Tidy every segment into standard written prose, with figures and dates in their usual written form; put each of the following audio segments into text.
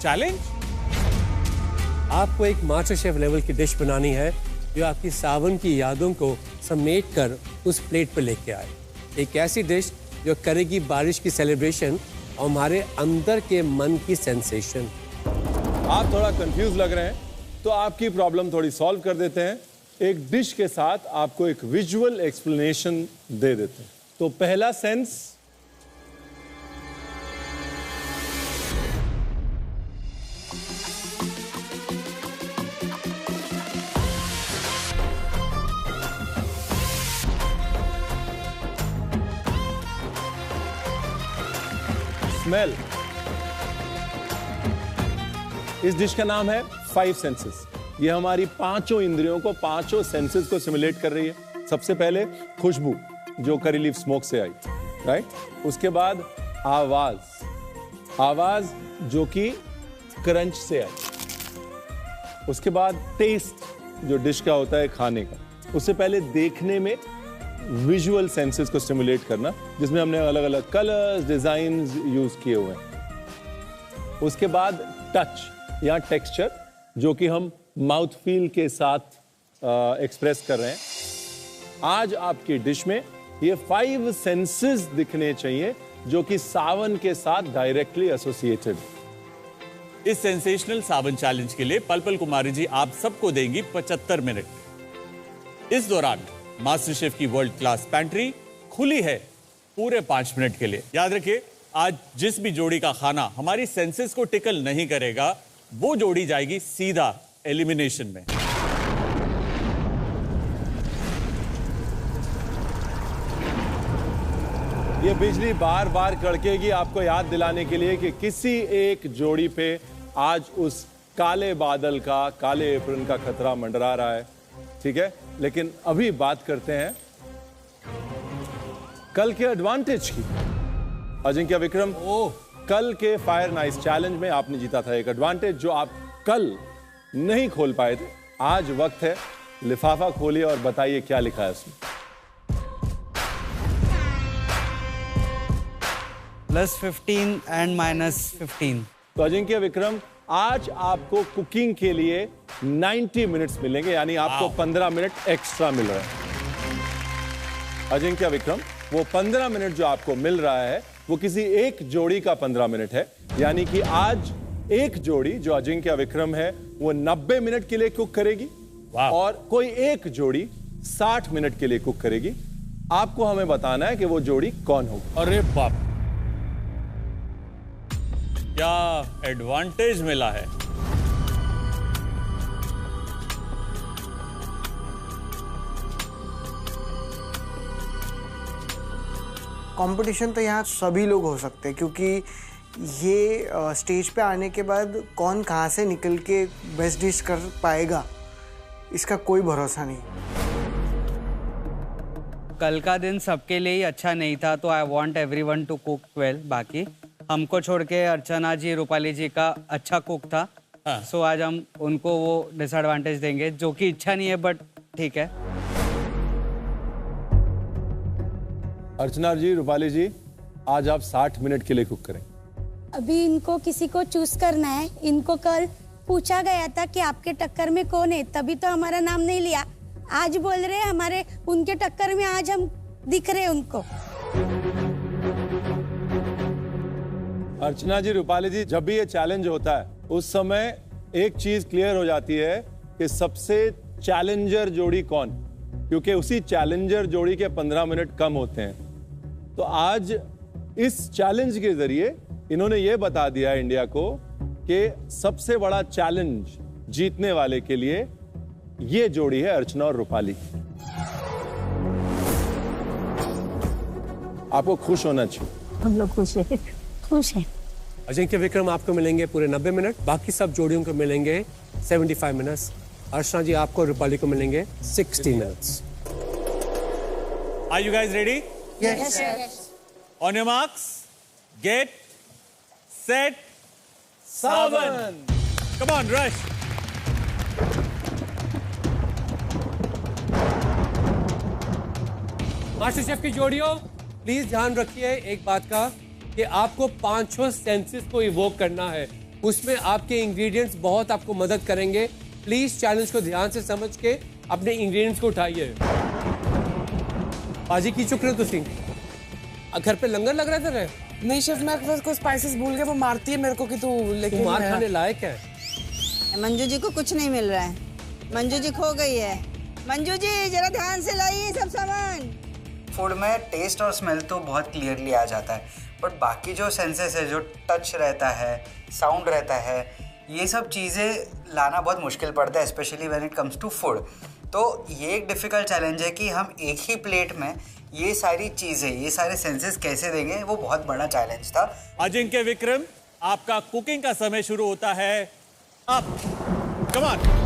Challenge? आपको एक master chef level की डिश बनानी है जो आपकी सावन की यादों को समेट कर उस प्लेट पर लेके आए। एक ऐसी डिश जो करेगी बारिश की सेलिब्रेशन और हमारे अंदर के मन की सेंसेशन। आप थोड़ा कंफ्यूज लग रहे हैं तो आपकी प्रॉब्लम थोड़ी सॉल्व कर देते हैं। एक डिश के साथ आपको एक विजुअल एक्सप्लेनेशन दे देते हैं। तो पहला सेंस, स्मेल। इस डिश का नाम है 5 सेंसेस। ये हमारी पांचों इंद्रियों को, पांचों सेंसेस को सिमुलेट कर रही है। सबसे पहले खुशबू जो करी लीफ स्मोक से आई, राइट। उसके बाद आवाज, आवाज जो कि क्रंच से आई। उसके बाद टेस्ट जो डिश का होता है खाने का। उससे पहले देखने में विजुअल सेंसेस को स्टिमुलेट करना, जिसमें हमने अलग अलग कलर्स, डिजाइन्स यूज किए हुए हैं। उसके बाद टच या टेक्सचर जो कि हम माउथ फील के साथ एक्सप्रेस कर रहे हैं। आज आपकी डिश में ये 5 सेंसेस दिखने चाहिए जो कि सावन के साथ डायरेक्टली एसोसिएटेड। इस सेंसेशनल सावन चैलेंज के लिए पल पल कुमारी जी आप सबको देंगी 75 मिनट। इस दौरान मास्टर शेफ की वर्ल्ड क्लास पैंट्री खुली है पूरे 5 मिनट के लिए। याद रखिए, आज जिस भी जोड़ी का खाना हमारी सेंसेस को टिकल नहीं करेगा वो जोड़ी जाएगी सीधा एलिमिनेशन में। ये बिजली बार बार कड़केगी आपको याद दिलाने के लिए कि किसी एक जोड़ी पे आज उस काले बादल का, काले एप्रन का खतरा मंडरा रहा है, ठीक है। लेकिन अभी बात करते हैं कल के एडवांटेज की। अजिंक्य विक्रम, कल के फायर नाइस चैलेंज में आपने जीता था एक एडवांटेज जो आप कल नहीं खोल पाए थे। आज वक्त है, लिफाफा खोलिए और बताइए क्या लिखा है उसमें। +15 and -15। तो अजिंक्य विक्रम, आज आपको कुकिंग के लिए 90 मिनट्स मिलेंगे, यानी आपको 15 मिनट एक्स्ट्रा मिल रहा है। अजिंक्य विक्रम, वो 15 मिनट जो आपको मिल रहा है वो किसी एक जोड़ी का 15 मिनट है, यानी कि आज एक जोड़ी जो अजिंक्य विक्रम है वो 90 मिनट के लिए कुक करेगी और कोई एक जोड़ी 60 मिनट के लिए कुक करेगी। आपको हमें बताना है कि वो जोड़ी कौन होगी। अरे बाप, क्या एडवांटेज मिला है। कंपटीशन तो यहाँ सभी लोग हो सकते हैं, क्योंकि ये स्टेज पे आने के बाद कौन कहाँ से निकल के बेस्ट डिश कर पाएगा इसका कोई भरोसा नहीं। कल का दिन सबके लिए ही अच्छा नहीं था, तो I want everyone to cook well. बाकी हमको छोड़ के अर्चना जी, रूपाली जी का अच्छा कुक था, सो आज हम उनको वो डिसएडवांटेज देंगे, जो कि इच्छा नहीं है, बट ठीक है। अर्चना जी, रूपाली जी, आज आप 60 मिनट के लिए कुक करें। अभी इनको किसी को चूज करना है। इनको कल पूछा गया था कि आपके टक्कर में कौन है, तभी तो हमारा नाम नहीं लिया। आज बोल रहे हैं हमारे, उनके टक्कर में आज हम दिख रहे हैं उनको। अर्चना जी, रूपाली जी, जब भी ये चैलेंज होता है उस समय एक चीज क्लियर हो जाती है कि सबसे चैलेंजर जोड़ी कौन, क्योंकि उसी चैलेंजर जोड़ी के 15 मिनट कम होते हैं। तो आज इस चैलेंज के जरिए इन्होंने ये बता दिया इंडिया को कि सबसे बड़ा चैलेंज जीतने वाले के लिए ये जोड़ी है अर्चना और रूपाली। आपको खुश होना चाहिए। हम लोग खुश हैं, खुश हैं। अजिंक्य विक्रम, आपको मिलेंगे पूरे 90 मिनट, बाकी सब जोड़ियों को मिलेंगे 75 मिनट्स। अर्चना जी, आपको रूपाली को मिलेंगे 60 minutes. Are you guys ready? Yes. On your marks, get set, Savan. Come on, rush. Master chef की जोड़ियों, प्लीज ध्यान रखिए एक बात का कि आपको 5 सेंसेस को इवोक करना है। उसमें आपके इंग्रेडिएंट्स बहुत आपको मदद करेंगे। प्लीज चैलेंज को ध्यान से समझ के अपने इंग्रेडिएंट्स को उठाइए। बाजी की चुक रहे हो तुसी? घर पे लंगर लग रहा था रे? नहीं शेफ, मैं बस कुछ स्पाइसेस भूल गया, वो मारती है मेरे को कि तू लेके मार खाने लायक है। मंजू जी को कुछ नहीं मिल रहा है, मंजू जी खो गई है। मंजू जी जरा ध्यान से लाइए सब सामान। फूड में टेस्ट और स्मेल तो बहुत क्लियरली आ जाता है, बट बाकी जो सेंसेस है, जो टच रहता है, साउंड रहता है, ये सब चीज़ें लाना बहुत मुश्किल पड़ता है, specially when it comes to food. तो ये एक डिफ़िकल्ट चैलेंज है कि हम एक ही प्लेट में ये सारी चीज़ें, ये सारे सेंसेस कैसे देंगे, वो बहुत बड़ा चैलेंज था। अजिंक्य विक्रम, आपका कुकिंग का समय शुरू होता है अब। Come on.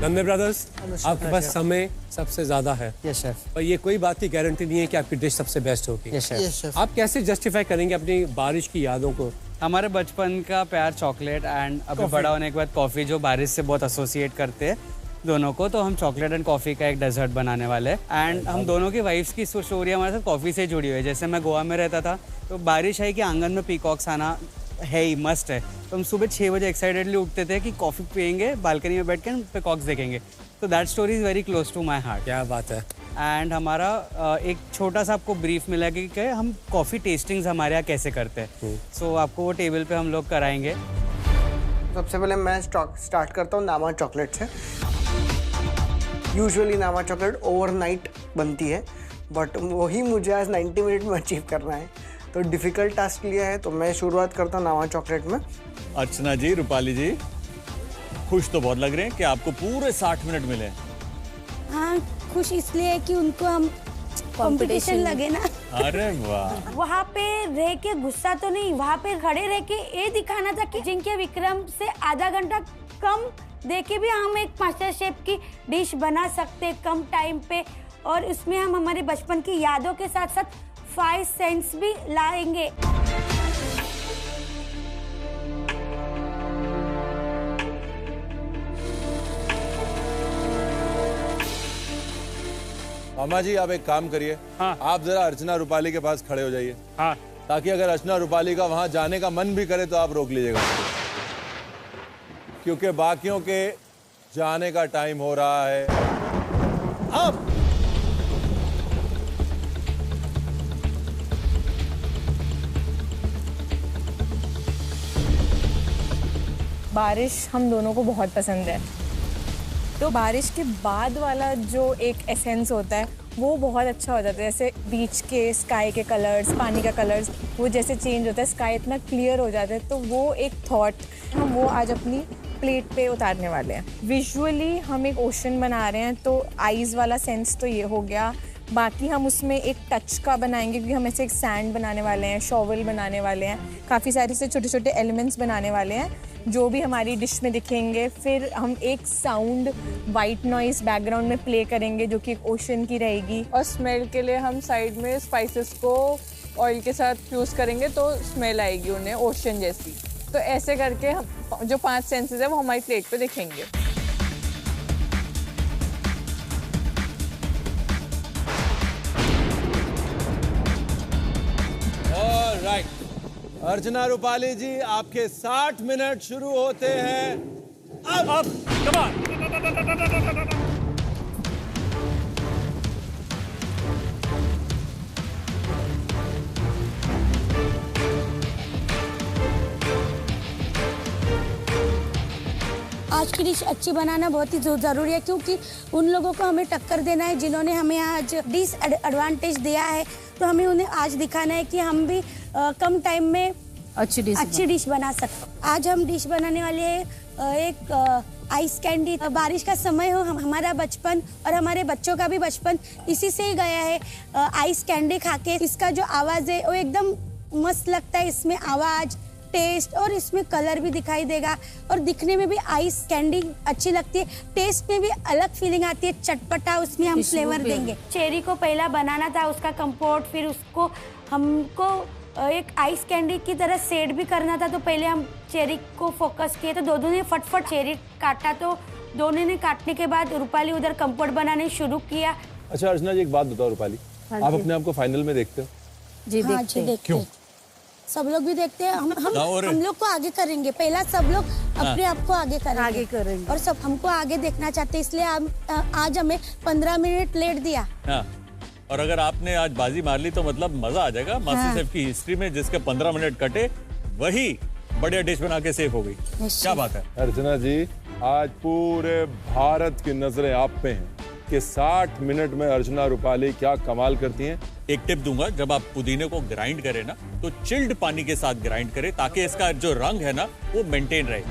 गंदे ब्रदर्स, आपके पास समय सबसे ज्यादा है। Yes chef. पर ये कोई बात की गारंटी नहीं है कि आपकी डिश सबसे बेस्ट होगी। Yes chef. आप कैसे जस्टिफाई करेंगे अपनी बारिश की यादों को? हमारे बचपन का प्यार चॉकलेट एंड अभी बड़ा होने के बाद कॉफ़ी, जो बारिश से बहुत एसोसिएट करते हैं दोनों को, तो हम चॉकलेट एंड कॉफ़ी का एक डेजर्ट बनाने वाले हैं। एंड हम दोनों की वाइफ्स की स्टोरी हमारे साथ कॉफ़ी से जुड़ी हुई है। जैसे मैं गोवा में रहता था, तो बारिश है कि आंगन में पीकॉक्स आना है ही, मस्ट है। तो हम सुबह 6 बजे एक्साइटेडली उठते थे कि कॉफ़ी पियेंगे, बालकनी में बैठ के पीकॉक्स देखेंगे। तो that story is very close to my heart. क्या बात है। एंड हमारा एक छोटा सा आपको ब्रीफ मिला कि हम कॉफ़ी टेस्टिंग्स हमारे यहाँ कैसे करते हैं। सो आपको वो टेबल पे हम लोग कराएंगे। सबसे पहले मैं स्टार्ट करता हूँ नामा चॉकलेट से। यूजुअली नामा चॉकलेट ओवरनाइट बनती है, बट वही मुझे आज 90 मिनट में अचीव करना है, तो डिफ़िकल्ट टास्क लिया है। तो मैं शुरुआत करता हूँ नामा चॉकलेट में। अर्चना जी, रूपाली जी, खुश तो बहुत लग रहे हैं कि आपको पूरे 60 मिनट मिले। हाँ, खुश इसलिए कि उनको हम कंपटीशन लगे ना। अरे वाह। वहाँ पे रह के गुस्सा तो नहीं, वहाँ पे खड़े रह के ये दिखाना था कि जिनके विक्रम से आधा घंटा कम देके भी हम एक मास्टर शेफ की डिश बना सकते कम टाइम पे, और इसमें हम हमारे बचपन की यादों के साथ साथ 5 सेंस भी लाएंगे। मामा जी, आप एक काम करिए। हाँ। आप जरा अर्चना रूपाली के पास खड़े हो जाइए। हाँ। ताकि अगर अर्चना रूपाली का वहां जाने का मन भी करे तो आप रोक लीजिएगा, क्योंकि बाकियों के जाने का टाइम हो रहा है अब। बारिश हम दोनों को बहुत पसंद है, तो बारिश के बाद वाला जो एक एसेंस होता है वो बहुत अच्छा हो जाता है। जैसे बीच के स्काई के कलर्स, पानी का कलर्स, वो जैसे चेंज होता है, स्काई इतना क्लियर हो जाता है, तो वो एक थॉट हम वो आज अपनी प्लेट पे उतारने वाले हैं। विजुअली हम एक ओशन बना रहे हैं, तो आईज वाला सेंस तो ये हो गया। बाकी हम उसमें एक टच का बनाएंगे, क्योंकि हम ऐसे एक सैंड बनाने वाले हैं, शॉवल बनाने वाले हैं, काफ़ी सारे से छोटे छोटे एलिमेंट्स बनाने वाले हैं जो भी हमारी डिश में दिखेंगे। फिर हम एक साउंड वाइट नॉइस बैकग्राउंड में प्ले करेंगे जो कि एक ओशन की रहेगी। और स्मेल के लिए हम साइड में स्पाइसेस को ऑयल के साथ फ्यूज करेंगे, तो स्मेल आएगी उन्हें ओशन जैसी। तो ऐसे करके हम जो 5 सेंसेस है वो हमारी प्लेट पे दिखेंगे। ऑलराइट, अर्चना रूपाली जी, आपके 60 मिनट शुरू होते हैं अब। Come on. आज की डिश अच्छी बनाना बहुत ही ज़रूरी है, क्योंकि उन लोगों को हमें टक्कर देना है जिन्होंने हमें आज डिस एडवांटेज दिया है। तो हमें उन्हें आज दिखाना है कि हम भी कम टाइम में अच्छी डिश बना सकते। आज हम डिश बनाने वाले हैं एक आइस कैंडी। बारिश का समय हो, हमारा बचपन और हमारे बच्चों का भी बचपन इसी से ही गया है, आइस कैंडी खा के। इसका जो आवाज़ है वो एकदम मस्त लगता है, इसमें आवाज़, टेस्ट और इसमें कलर भी दिखाई देगा, और दिखने में भी आइस कैंडी अच्छी लगती है, टेस्ट में भी अलग फीलिंग आती है, चटपटा उसमें हम फ्लेवर देंगे। चेरी को पहला बनाना था, उसका कंपोट, फिर उसको हमको एक आइस कैंडी की तरह सेट भी करना था। तो पहले हम चेरी को फोकस किए, तो दोनों ने फटफट चेरी काटा, तो दोनों ने काटने के बाद रूपाली उधर कंपोट बनाने शुरू किया। अच्छा अर्चना जी, एक बात बताओ रूपाली, आप अपने आप को फाइनल में देखते हो? जी देखते हैं। क्यों? सब लोग भी देखते हैं। हम लोग को आगे करेंगे। पहला सब लोग अपने आप को आगे करेंगे और सब हमको आगे देखना चाहते हैं, इसलिए आज हमें 15 मिनट लेट दिया। और अगर आपने आज बाजी मार ली तो मतलब मजा आ जाएगा। मास्टर शेफ की हिस्ट्री में जिसके 15 मिनट कटे वही बढ़िया डिश बना के सेफ हो गई। क्या बात है अर्चना जी, आज पूरे भारत की नजरें आप पे हैं कि 60 मिनट में अर्चना रूपाली क्या कमाल करती हैं। एक टिप दूंगा, जब आप पुदीने को ग्राइंड करें ना तो चिल्ड पानी के साथ ग्राइंड करें ताकि इसका जो रंग है ना वो मेंटेन रहे।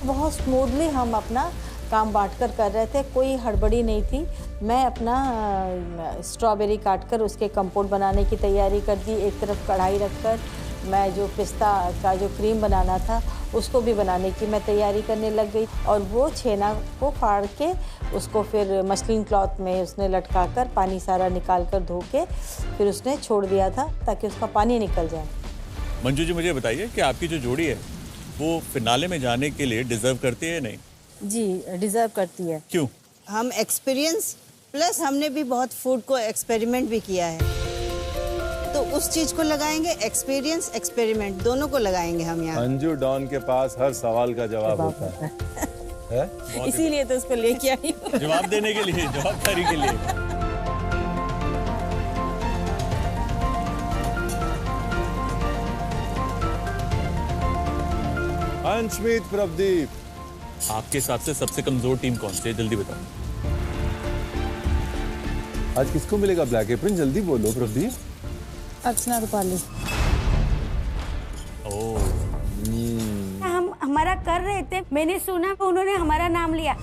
बहुत स्मूथली हम अपना काम बांटकर कर रहे थे, कोई हड़बड़ी नहीं थी। मैं अपना स्ट्रॉबेरी काटकर उसके कंपोट बनाने की तैयारी कर दी। एक तरफ कढ़ाई रखकर मैं जो पिस्ता का जो क्रीम बनाना था उसको भी बनाने की मैं तैयारी करने लग गई। और वो छेना को फाड़ के उसको फिर मसलिन क्लॉथ में उसने लटका कर पानी सारा निकाल कर धो के फिर उसने छोड़ दिया था ताकि उसका पानी निकल जाए। मंजू जी, मुझे बताइए कि आपकी जो जोड़ी है वो फिनाले में जाने के लिए डिजर्व करती है या नहीं? जी डिजर्व करती है। क्यों? हम एक्सपीरियंस प्लस हमने भी बहुत फूड को एक्सपेरिमेंट भी किया है, तो उस चीज को लगाएंगे। एक्सपीरियंस एक्सपेरिमेंट दोनों को लगाएंगे हम यहाँ। अंजू डॉन के पास हर सवाल का जवाब होता है? इसीलिए तो उसको लेके आई जवाब देने के लिए, जवाबदारी के लिए। अंशमीत, प्रभदीप, आपके हिसाब से सबसे कमजोर टीम कौन सी है? जल्दी बताओ। आज किसको मिलेगा ब्लैक एप्रन? जल्दी बोलो प्रभदीप। अर्चना रूपाली। हम हमारा कर रहे थे, मैंने सुना तो उन्होंने हमारा नाम लिया।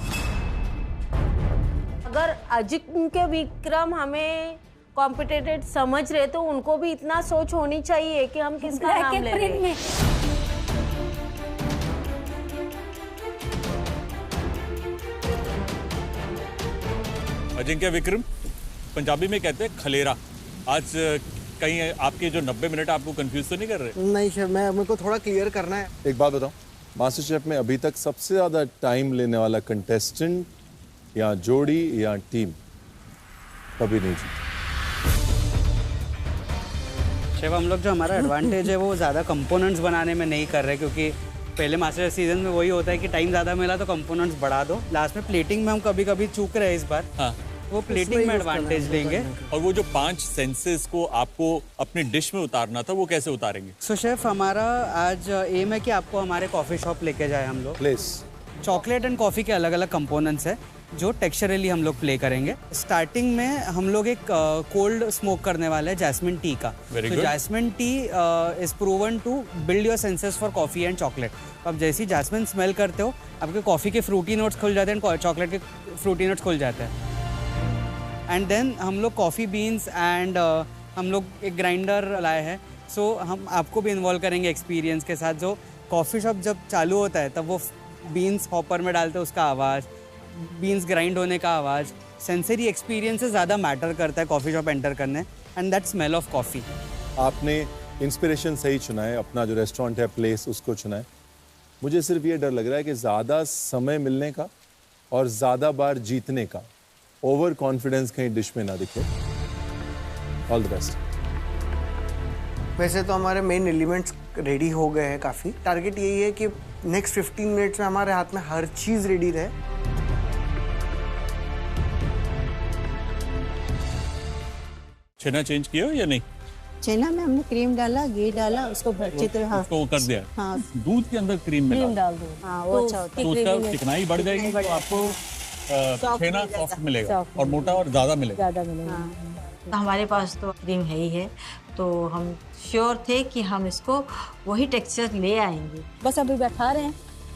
अगर अजिंक्य विक्रम हमें कॉम्पिटिटेड समझ रहे तो उनको भी इतना सोच होनी चाहिए कि हम किसका नाम ले रहे हैं। अजिंक्य विक्रम पंजाबी में कहते हैं खलेरा। आज कहीं आपके जो 90 मिनट आपको कंफ्यूज तो नहीं कर रहे? नहीं सर, मेरे को थोड़ा क्लियर करना है। एक बात बताओ, मास्टर शेफ में अभी तक सबसे ज्यादा टाइम लेने वाला कंटेस्टेंट या जोड़ी या टीम कभी नहीं जीती? शेफ, हम लोग जो हमारा एडवांटेज है वो ज़्यादा कंपोनेंट्स बनाने में नहीं कर रहे, क्योंकि पहले मास्टर सीजन में वही होता है कि टाइम ज़्यादा मिला तो कंपोनेंट्स बढ़ा दो। लास्ट में प्लेटिंग में हम कभी कभी चूक रहे हैं इस बार। हाँ, वो प्लेटिंग में एडवांटेज लेंगे। और वो जो 5 सेंसेस को आपको अपनी डिश में उतारना था वो कैसे उतारेंगे? सो शेफ, हमारा आज एम है कि आपको हमारे कॉफ़ी शॉप लेके जाए हम लोग। प्लेस चॉकलेट एंड कॉफ़ी के अलग अलग कंपोनेंट्स है जो टेक्सचरली हम लोग प्ले करेंगे। स्टार्टिंग में हम लोग एक कोल्ड स्मोक करने वाले हैं जैस्मिन टी का। Jasmine tea is proven to build your senses for coffee and chocolate. अब जैसी जैस्मिन स्मेल करते हो आपके कॉफ़ी के फ्रूटी नोट्स खुल जाते हैं, चॉकलेट के फ्रूटी नोट्स खुल जाते हैं। एंड देन हम लोग कॉफ़ी बीन्स एंड हम लोग एक ग्राइंडर लाए हैं। सो हम आपको भी इन्वॉल्व करेंगे एक्सपीरियंस के साथ। जो कॉफ़ी शॉप जब चालू होता है तब वो बीन्स हॉपर में डालते हैं, उसका आवाज़, बीन्स ग्राइंड होने का आवाज़, सेंसरी एक्सपीरियंस से ज़्यादा मैटर करता है कॉफ़ी शॉप एंटर करने। And that smell of coffee. आपने इंस्पिरेशन सही चुना है, अपना जो रेस्टोरेंट है, प्लेस, उसको चुना है। मुझे सिर्फ ये डर लग रहा है कि ज़्यादा समय मिलने का और ज़्यादा बार जीतने का ओवर कॉन्फिडेंस कहीं डिश में ना दिखे। All the best. वैसे तो हमारे मेन एलिमेंट्स रेडी हो गए हैं काफ़ी। टारगेट यही है कि नेक्स्ट 15 मिनट्स में हमारे हाथ में हर चीज़ रेडी रहे। छेना चेंज किया या नहीं? छेना में हमने क्रीम डाला, घी डाला, उसको अच्छी तरह उसको कर दिया। हाँ, दूध के अंदर क्रीम मिला डाल दो। हाँ, वो अच्छा होता है। तो उसका चिकनाई बढ़ जाएगी तो आपको छेना सॉफ्ट मिलेगा और मोटा और ज़्यादा मिलेगा। तो हमारे पास तो क्रीम है ही है, तो हम श्योर थे कि हम इसको वही टेक्सचर ले आएंगे। बस अभी बैठा रहे हैं,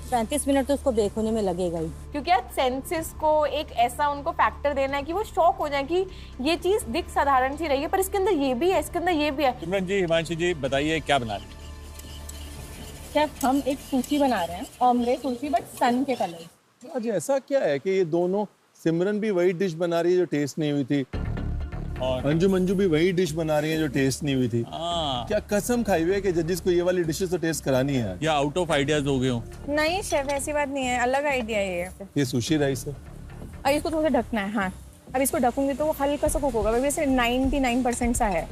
35 मिनट तो उसको बेक होने में लगेगा ही। क्योंकि आज सेंसेस को एक ऐसा उनको फैक्टर देना है कि वो शॉक हो जाए कि ये चीज दिख साधारण सी रही है पर इसके अंदर ये भी है, इसके अंदर ये भी है। सिमरन जी, हिमांशी जी, बताइए क्या बना रहे हैं? शेफ, हम एक सुशी बना रहे हैं, ऑमलेट सुशी बट सन के कलर। आज ऐसा क्या है कि ये दोनों, सिमरन भी वही डिश बना रही है जो टेस्ट नहीं हुई थी और मंजू भी वही डिश बना रही है जो टेस्ट नहीं हुई थी। क्या कसम खाई हुई है कि जजेस को ये वाली डिशेस तो टेस्ट करानी है? या आउट ऑफ आइडियाज हो गए हो? नहीं शेफ, ऐसी बात नहीं है, अलग आइडिया ये सुशी राइस है। और इसको थोड़ा सा ढकना है। हाँ, अब इसको ढकूंगी तो वो हल्का सा कुक होगा, वैसे 99% सा है।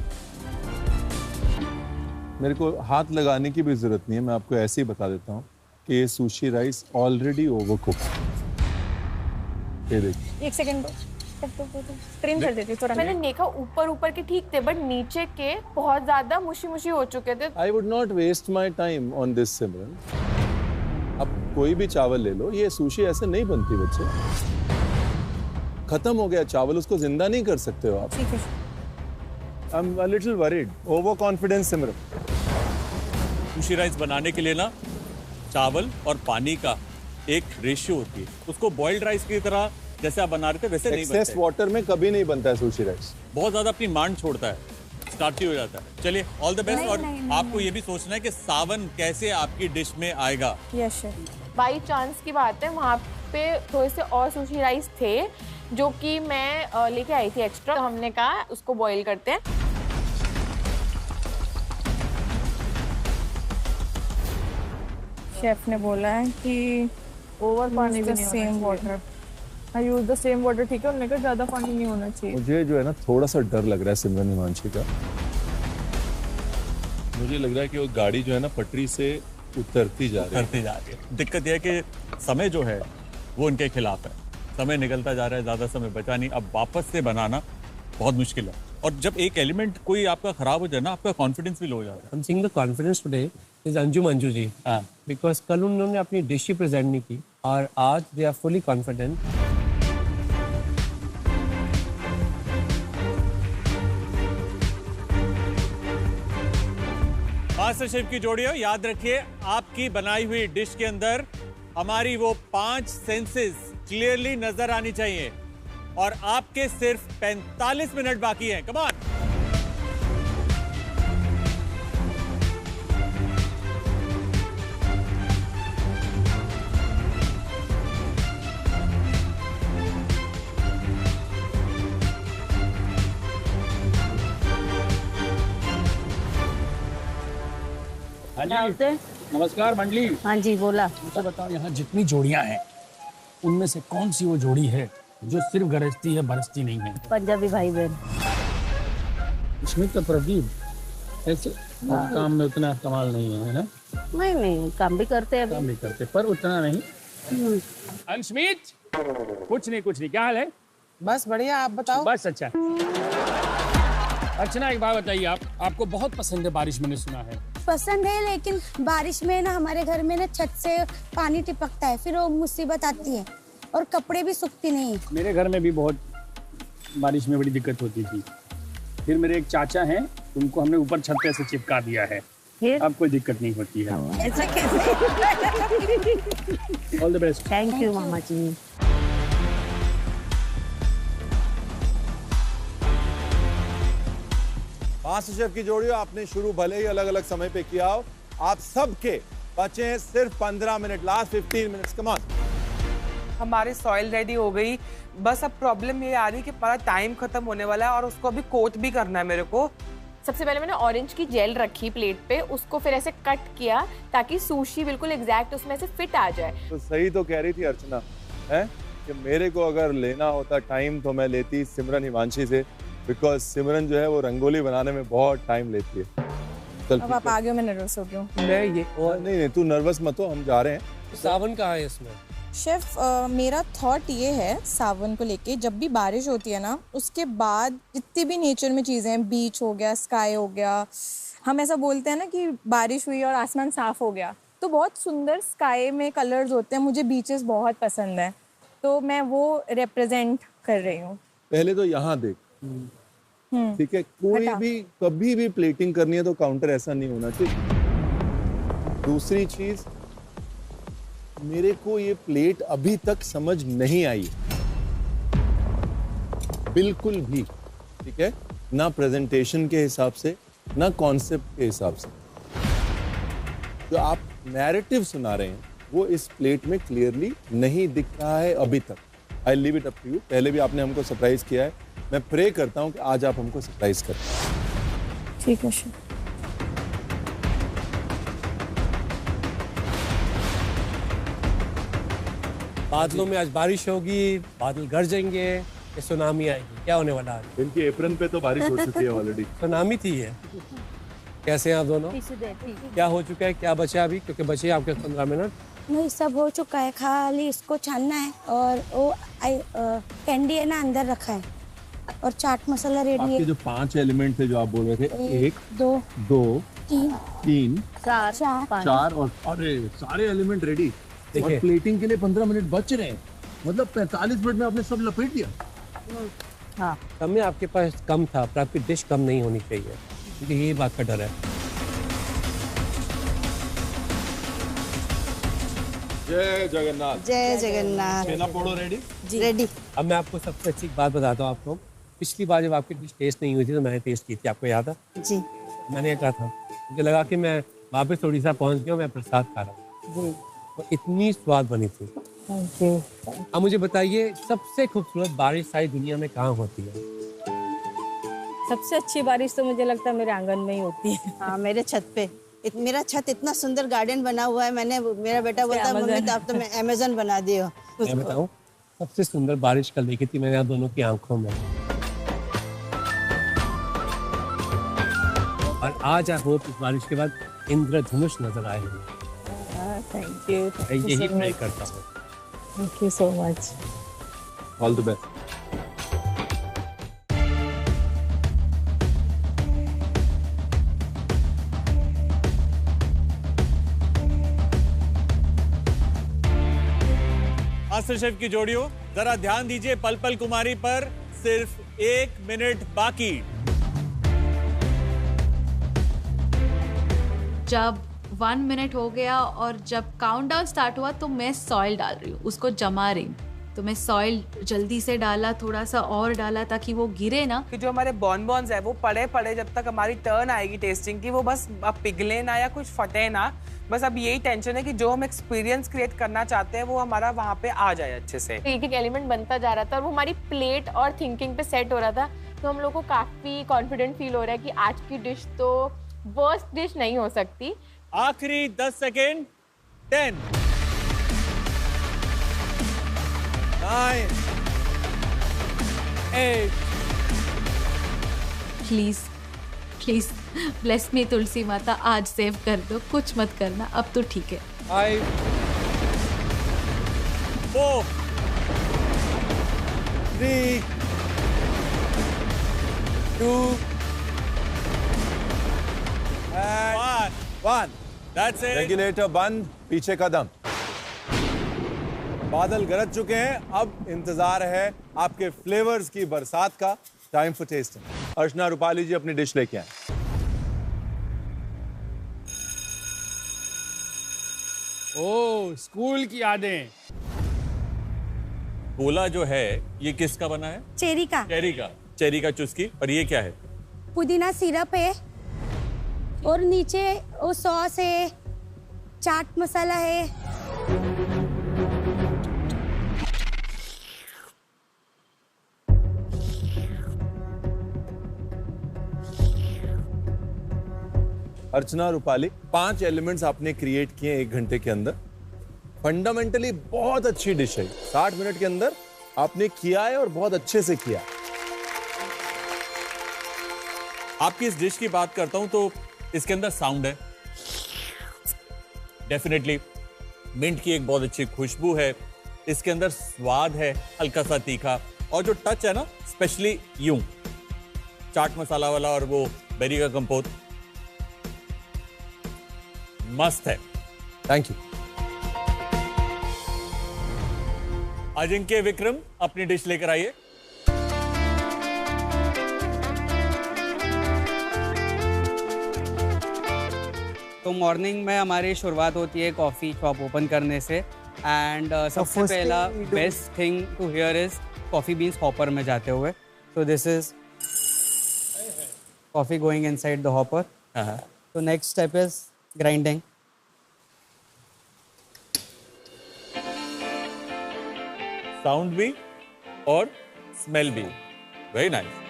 मेरे को हाथ लगाने की भी जरूरत नहीं है, मैं आपको ऐसे ही बता देता हूँ कि ये सुशी राइस ऑलरेडी ओवरकुक है। ये देखिए, 1 सेकंड ट्रिम कर देती थोड़ा। मैंने देखा ऊपर के ठीक थे, बट नीचे के बहुत ज्यादा मुशी हो चुके थे। I would not waste my time on this Simran. अब कोई भी चावल ले लो, ये सुशी ऐसे नहीं बनती बच्चे। खत्म हो गया चावल, उसको जिंदा नहीं कर सकते हो आप। ठीक है। I'm a little worried. Overconfidence Simran. Sushi rice बनाने के लिए ना चावल और पानी का एक रेशियो होती है, उसको बॉइल्ड राइस की तरह जैसे आप बना रहे थे वैसे नहीं बनता। एक्सेस वाटर में कभी नहीं बनता है सुशी राइस। बहुत ज्यादा अपनी मांड छोड़ता है, स्टार्ची हो जाता है। चलिए, ऑल द बेस्ट। और आपको ये भी सोचना है कि सावन कैसे आपकी डिश में आएगा। Yes sir. बाई चांस की बात है, वहाँ पे थोड़े से और सुशी राइस थे जो कि मैं लेके आई थी एक्स्ट्रा, तो हमने कहा उसको बॉईल करते हैं। शेफ ने बोला है कि ओवर पानी भी नहीं same water. I use the same water. ठीक है, उन्होंने कहा ज्यादा पानी नहीं होना चाहिए। मुझे जो है ना थोड़ा सा डर लग रहा है सिमरन हिमांशी का। मुझे लग रहा है कि वो गाड़ी जो है ना पटरी से उतरती जा रही है। दिक्कत यह है कि समय जो है वो उनके खिलाफ है। समय निकलता जा रहा है, ज्यादा समय बचा नहीं। अब वापस से बनाना बहुत मुश्किल है, और जब एक एलिमेंट कोई आपका खराब हो जाए ना, आपका कॉन्फिडेंस भी लो हो जाता है। I'm seeing the confidence today is Anjum Anju ji, because कल उन्होंने अपनी डिश ही प्रेजेंट नहीं की और आज they are fully confident। Master chef की जोड़ी हो, याद रखिए आपकी बनाई हुई डिश के अंदर हमारी वो 5 सेंसेस क्लियरली नजर आनी चाहिए, और आपके सिर्फ 45 मिनट बाकी हैं। Come on. हाँ जी, नमस्कार मंडली। हाँ जी बोला। मुझे बताओ, यहाँ जितनी जोड़ियाँ हैं उनमें से कौन सी वो जोड़ी है जो सिर्फ गरजती है बरसती नहीं है? पंजाबी भाई बहन। इसमें तो प्रदीप ऐसे काम में उतना कमाल नहीं है ना? नहीं, काम भी करते हैं। काम भी करते पर उतना नहीं। अंशमीत, कुछ नहीं, क्या हाल है? बस बढ़िया, आप बताओ। बस अच्छा। अर्चना, एक बात बताइए, आपको बहुत पसंद है बारिश, मैंने सुना है। पसंद है, लेकिन बारिश में ना हमारे घर में ना छत से पानी टिपकता है, फिर वो मुसीबत आती है और कपड़े भी सूखती नहीं। मेरे घर में भी बहुत बारिश में बड़ी दिक्कत होती थी। फिर मेरे एक चाचा हैं, उनको हमने ऊपर छत पे से चिपका दिया है, अब कोई दिक्कत नहीं होती है। ऐसा कैसे? All the best. Thank you मामा जी। मास्टर शेफ की जोड़ी हो, आपने शुरू भले ही अलग अलग समय पे किया हो, आप सबके बचे हैं सिर्फ 15 minute, last 15 minutes. Come on. हमारी सॉइल रेडी हो गई, बस अब प्रॉब्लम ये आ रही कि पूरा टाइम खत्म होने वाला है और उसको अभी कोट भी करना है मेरे को। सबसे पहले मैंने ऑरेंज की जेल रखी प्लेट पे, उसको फिर ऐसे कट किया ताकि सुशी बिल्कुल एग्जैक्ट उसमें से फिट आ जाए। तो सही तो कह रही थी अर्चना है कि मेरे को अगर लेना होता टाइम तो मैं लेती सिमरन हिमांशी से, बिकॉज सिमरन जो है वो रंगोली बनाने में बहुत टाइम लेती है। अब आप आगे, मैं नर्वस हो गई हूँ। नहीं, तू नर्वस मत हो, हम जा रहे हैं। सावन कहाँ है इसमें? शेफ, मेरा थॉट ये है सावन को लेके, जब भी बारिश होती है ना, उसके बाद जितनी भी नेचर में चीज़ें हैं, बीच हो गया, स्काई हो गया, हम ऐसा बोलते हैं ना कि बारिश हुई और आसमान साफ हो गया, तो बहुत सुंदर स्काई में कलर्स होते हैं। मुझे बीचेस बहुत पसंद है, तो मैं वो रिप्रेजेंट कर रही हूँ। पहले तो यहाँ देख, ठीक है, कोई भी कभी भी प्लेटिंग करनी है तो काउंटर ऐसा नहीं होना चाहिए। दूसरी चीज, मेरे को ये प्लेट अभी तक समझ नहीं आई बिल्कुल भी, ठीक है, ना प्रेजेंटेशन के हिसाब से, ना कॉन्सेप्ट के हिसाब से। जो आप नैरेटिव सुना रहे हैं वो इस प्लेट में क्लियरली नहीं दिख रहा है अभी तक। I leave it up to you. पहले भी आपने हमको सरप्राइज किया है, मैं प्रे करता हूं कि आज आप हमको सरप्राइज करें। ठीक है। बादलों में आज बारिश होगी, बादल गरजेंगे, ये सुनामी आएगी, क्या होने वाला है? इनकी एप्रन पे तो बारिश हो चुकी है ऑलरेडी। सुनामी थी ये। कैसे हैं आप दोनों? क्या हो चुका है, क्या बचा अभी? क्योंकि बचे आपके 15 मिनट। नहीं, सब हो चुका है, खाली इसको छानना है और वो कैंडी है ना अंदर रखा है और चाट मसाला रेडी है। आपके जो 5 एलिमेंट थे जो आप बोल रहे थे, 1 2 3 4 और अरे सारे एलिमेंट रेडी। और प्लेटिंग के लिए 15 मिनट बच रहे हैं, मतलब 45 मिनट में आपने सब लपेट दिया। हाँ, समय आपके पास कम था, पर आपकी डिश कम नहीं होनी चाहिए, क्योंकि ये बात का डर है। जय जगन्नाथ। जय जगन्नाथ। छेना पोड़ो रेडी? जी रेडी। अब मैं आपको सबसे अच्छी बात बताता हूँ आपको। पिछली बार जब आपकी डिश टेस्ट नहीं हुई थी तो मैंने टेस्ट की थी, आपको याद है? जी। मैंने ये कहा था, मुझे लगा कि मैं वापस उड़ीसा पहुँच गया, मैं प्रसाद खा रहा हूँ। तो इतनी स्वाद बनी थी। Thank you. अब मुझे बताइए, सबसे खूबसूरत बारिश सारी दुनिया में कहाँ होती है? सबसे अच्छी बारिश तो मुझे लगता है मेरे आंगन में ही होती है। हाँ, मेरे छत पे। मेरा छत इतना सुंदर गार्डन बना हुआ है, मेरा बेटा बोलता है मम्मी तो आप तो मैं अमेज़न बना दियो। मैं बताऊँ, सबसे सुंदर बारिश कल देखी थी मैंने आप दोनों की आंखों में, और आज आप होप इस बारिश के बाद इंद्रधनुष नजर आए होंगे। Thank you. मैं यही प्रे करता हूँ। Thank you so much. All the best. Master chef की जोड़ियों, जरा ध्यान दीजिए, पल पल कुमारी पर सिर्फ 1 मिनट बाकी। जब 1 मिनट हो गया और जब काउंटडाउन स्टार्ट हुआ तो मैं सॉइल डाल रही हूँ, उसको जमा रही हूँ। तो मैं सॉइल जल्दी से डाला, थोड़ा सा और डाला ताकि वो गिरे ना। कि जो हमारे बॉनबॉन्स है वो पड़े पड़े जब तक हमारी टर्न आएगी टेस्टिंग की, वो बस अब पिघले ना या कुछ फटे ना। बस अब यही टेंशन है कि जो हम एक्सपीरियंस क्रिएट करना चाहते हैं वो हमारा वहाँ पे आ जाए अच्छे से। एक एक एलिमेंट बनता जा रहा था और वो हमारी प्लेट और थिंकिंग पे सेट हो रहा था, तो हम लोग को काफी कॉन्फिडेंट फील हो रहा है कि आज की डिश तो वर्स्ट डिश नहीं हो सकती। आखिरी 10 सेकेंड। 10 9 8 please please bless me Tulsi माता, आज सेव कर दो, कुछ मत करना, अब तो ठीक है। 5 4 3 2 1 That's it. रेगुलेटर बंद, पीछे कदम। बादल गरज चुके हैं, अब इंतजार है आपके फ्लेवर्स की बरसात का। Time for tasting. Archana, Rupali ji अपनी डिश लेके आए। ओह, स्कूल की यादें। गोला जो है ये किसका बना है? चेरी का। चेरी का चुस्की। और ये क्या है? पुदीना सिरप है और नीचे वो सॉस है, चाट मसाला है। अर्चना, रूपाली, 5 एलिमेंट्स आपने क्रिएट किए 1 घंटे के अंदर। फंडामेंटली बहुत अच्छी डिश है। 60 मिनट के अंदर आपने किया है और बहुत अच्छे से किया। आपकी इस डिश की बात करता हूं तो इसके अंदर साउंड है, डेफिनेटली मिंट की एक बहुत अच्छी खुशबू है, इसके अंदर स्वाद है हल्का सा तीखा, और जो टच है ना स्पेशली यूं चाट मसाला वाला और वो बेरी का कंपोट, मस्त है। Thank you. अजिंक्य, विक्रम, अपनी डिश लेकर आइए। तो मॉर्निंग में हमारी शुरुआत होती है कॉफ़ी शॉप ओपन करने से, एंड सबसे पहला best thing to hear is coffee beans hopper में जाते हुए। So this is coffee going inside the hopper. तो next step is grinding. Sound भी और स्मेल भी, वेरी नाइस।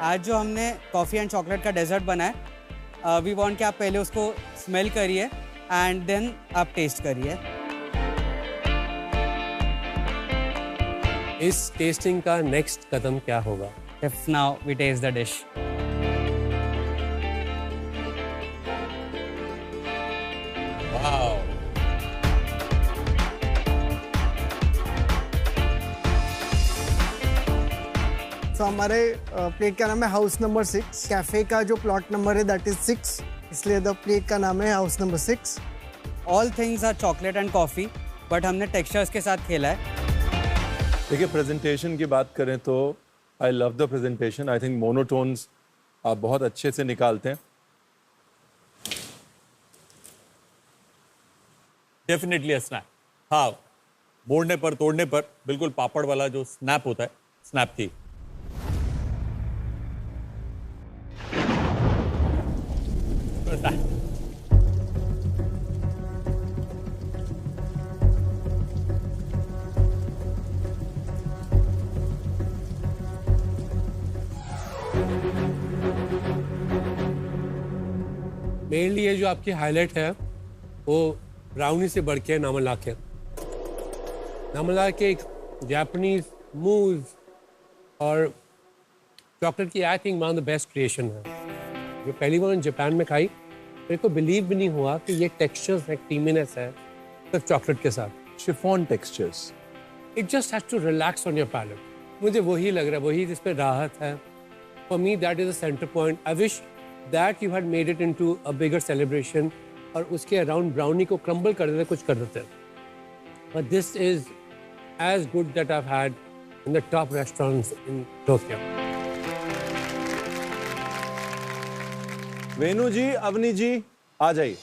आज जो हमने कॉफ़ी एंड चॉकलेट का डेजर्ट बनाया, वी वांट कि आप पहले उसको स्मेल करिए एंड देन आप टेस्ट करिए। इस टेस्टिंग का नेक्स्ट कदम क्या होगा? If now we taste the dish. Wow, तो हमारे प्लेट का नाम है हाउस नंबर 6। कैफे का जो प्लॉट नंबर है दैट इज 6, इसलिए द प्लेट का नाम है house number 6। All things are chocolate and coffee, but हमने टेक्सचर्स के साथ खेला है। देखिए, प्रेजेंटेशन की बात करें तो I love the presentation. I think monotones आप बहुत अच्छे से निकालते हैं। Definitely snap. हाँ, मोड़ने पर तोड़ने पर बिल्कुल पापड़ वाला जो स्नैप होता है, स्नैप थी। मेनली ये जो आपकी हाईलाइट है वो ब्राउनी से बढ़ के नामला के एक जापानीज मूज और चॉकलेट की I think one of the best creation है। जो पहली बार जापान में खाई, मेरे को बिलीव भी नहीं हुआ कि ये टेक्सचर्स है, क्रीमीनेस है सिर्फ चॉकलेट के साथ। Chiffon textures, it just has to relax on your palate. मुझे वही लग रहा है, वही जिसपे राहत है। For me that is a centre point. I wish that you had made it into a bigger celebration और उसके अराउंड ब्राउनी को क्रम्बल कर देते, कुछ कर देते। But this is as good that I had in the top restaurants in Tokyo. Venu ji, Avni ji, आ जाइए।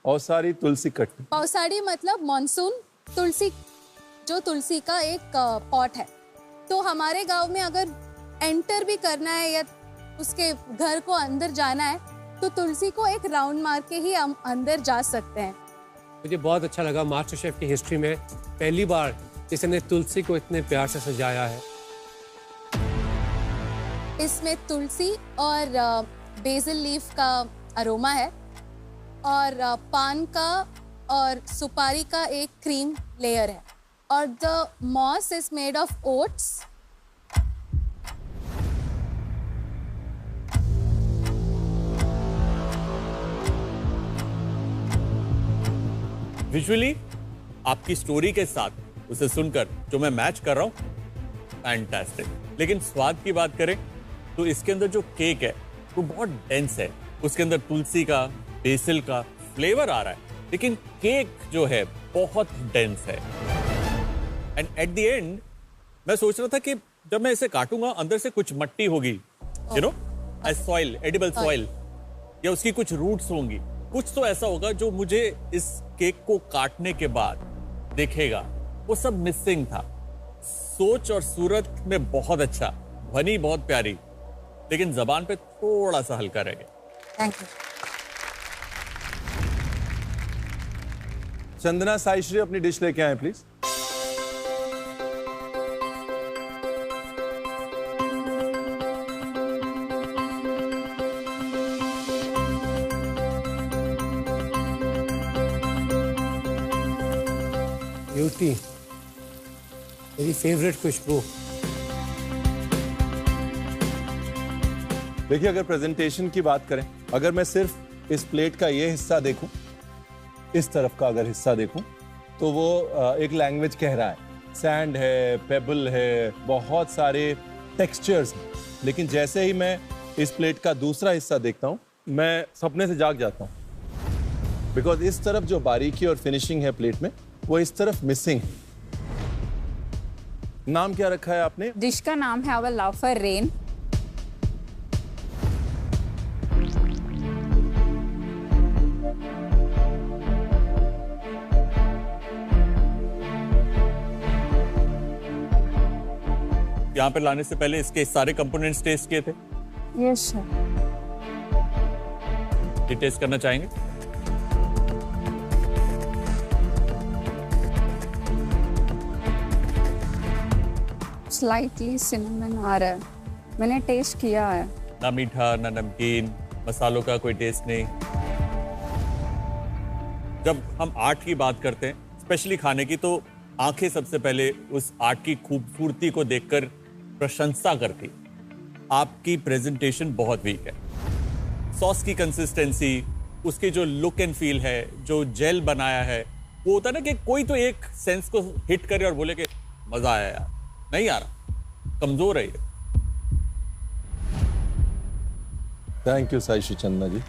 औसारी तुलसी कट्टी। औसारी मतलब मॉनसून तुलसी, जो तुलसी का एक पॉट है। तो हमारे गांव में अगर एंटर भी करना है या उसके घर को अंदर जाना है तो तुलसी को एक राउंड मार के ही हम अंदर जा सकते हैं। मुझे बहुत अच्छा लगा, मास्टर शेफ की हिस्ट्री में पहली बार किसी ने तुलसी को इतने प्यार से सजाया है। इसमें तुलसी और बेसिल लीफ का अरोमा है और पान का और सुपारी का एक क्रीम लेयर है और the mousse is made of oats. Visually आपकी स्टोरी के साथ उसे सुनकर जो मैं मैच कर रहा हूं, फैंटास्टिक। लेकिन स्वाद की बात करें तो इसके अंदर जो केक है वो बहुत डेंस है। उसके अंदर तुलसी का, बेसिल का फ्लेवर आ रहा है, लेकिन केक जो है बहुत डेंस है। एंड एट द एंड मैं सोच रहा था कि जब मैं इसे काटूंगा अंदर से कुछ मट्टी होगी, you know, soil, edible soil, या उसकी कुछ रूट्स होंगी। कुछ तो ऐसा होगा जो मुझे इस केक को काटने के बाद दिखेगा। वो सब मिसिंग था। सोच और सूरत में बहुत अच्छा, बनी बहुत प्यारी, लेकिन जबान पे थोड़ा सा हल्का रह गया। Thank you. चंदना साईश्री अपनी डिश लेके आए प्लीज। ब्यूटी, मेरी फेवरेट खुशबू। देखिए, अगर प्रेजेंटेशन की बात करें, अगर मैं सिर्फ इस प्लेट का ये हिस्सा देखूं, इस तरफ का अगर हिस्सा देखूं, तो वो एक लैंग्वेज कह रहा है। सैंड है, पेबल है, बहुत सारे टेक्सचर्स हैं। लेकिन जैसे ही मैं इस प्लेट का दूसरा हिस्सा देखता हूं, मैं सपने से जाग जाता हूं। बिकॉज इस तरफ जो बारीकी और फिनिशिंग है प्लेट में, वो इस तरफ मिसिंग है। नाम क्या रखा है आपने? डिश का नाम है आवर लव फॉर रेन। यहाँ पे लाने से पहले इसके सारे कंपोनेंट्स टेस्ट किए थे? Yes sir. ये टेस्ट करना चाहेंगे? स्लाइटली सिनेमन आ रहा है, मैंने टेस्ट किया है। ना मीठा ना नमकीन, मसालों का कोई टेस्ट नहीं। जब हम आर्ट की बात करते हैं, स्पेशली खाने की, तो आंखें सबसे पहले उस आर्ट की खूबसूरती को देखकर प्रशंसा करती। आपकी प्रेजेंटेशन बहुत वीक है। सॉस की कंसिस्टेंसी, उसके जो लुक एंड फील है, जो जेल बनाया है, वो होता है ना कि कोई तो एक सेंस को हिट करे और बोले कि मजा आया यार, नहीं आ रहा, कमजोर है ये। थैंक यू साइशु चंदा जी।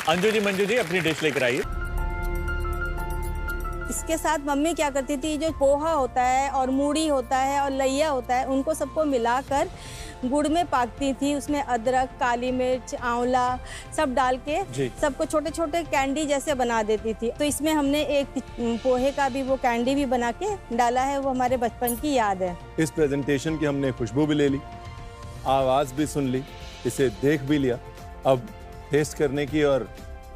अंजू जी, मंजू जी अपनी डिश लेकर आइए। इसके साथ मम्मी क्या करती थी, जो पोहा होता है और मूढ़ी होता है और लैया होता है, उनको सबको मिलाकर गुड़ में पाकती थी। उसमें अदरक, काली मिर्च, आंवला सब डाल के सबको छोटे छोटे कैंडी जैसे बना देती थी। तो इसमें हमने एक पोहे का भी वो कैंडी भी बना के डाला है, वो हमारे बचपन की याद है। इस प्रेजेंटेशन की हमने खुशबू भी ले ली, आवाज भी सुन ली, इसे देख भी लिया। अब टेस्ट करने की और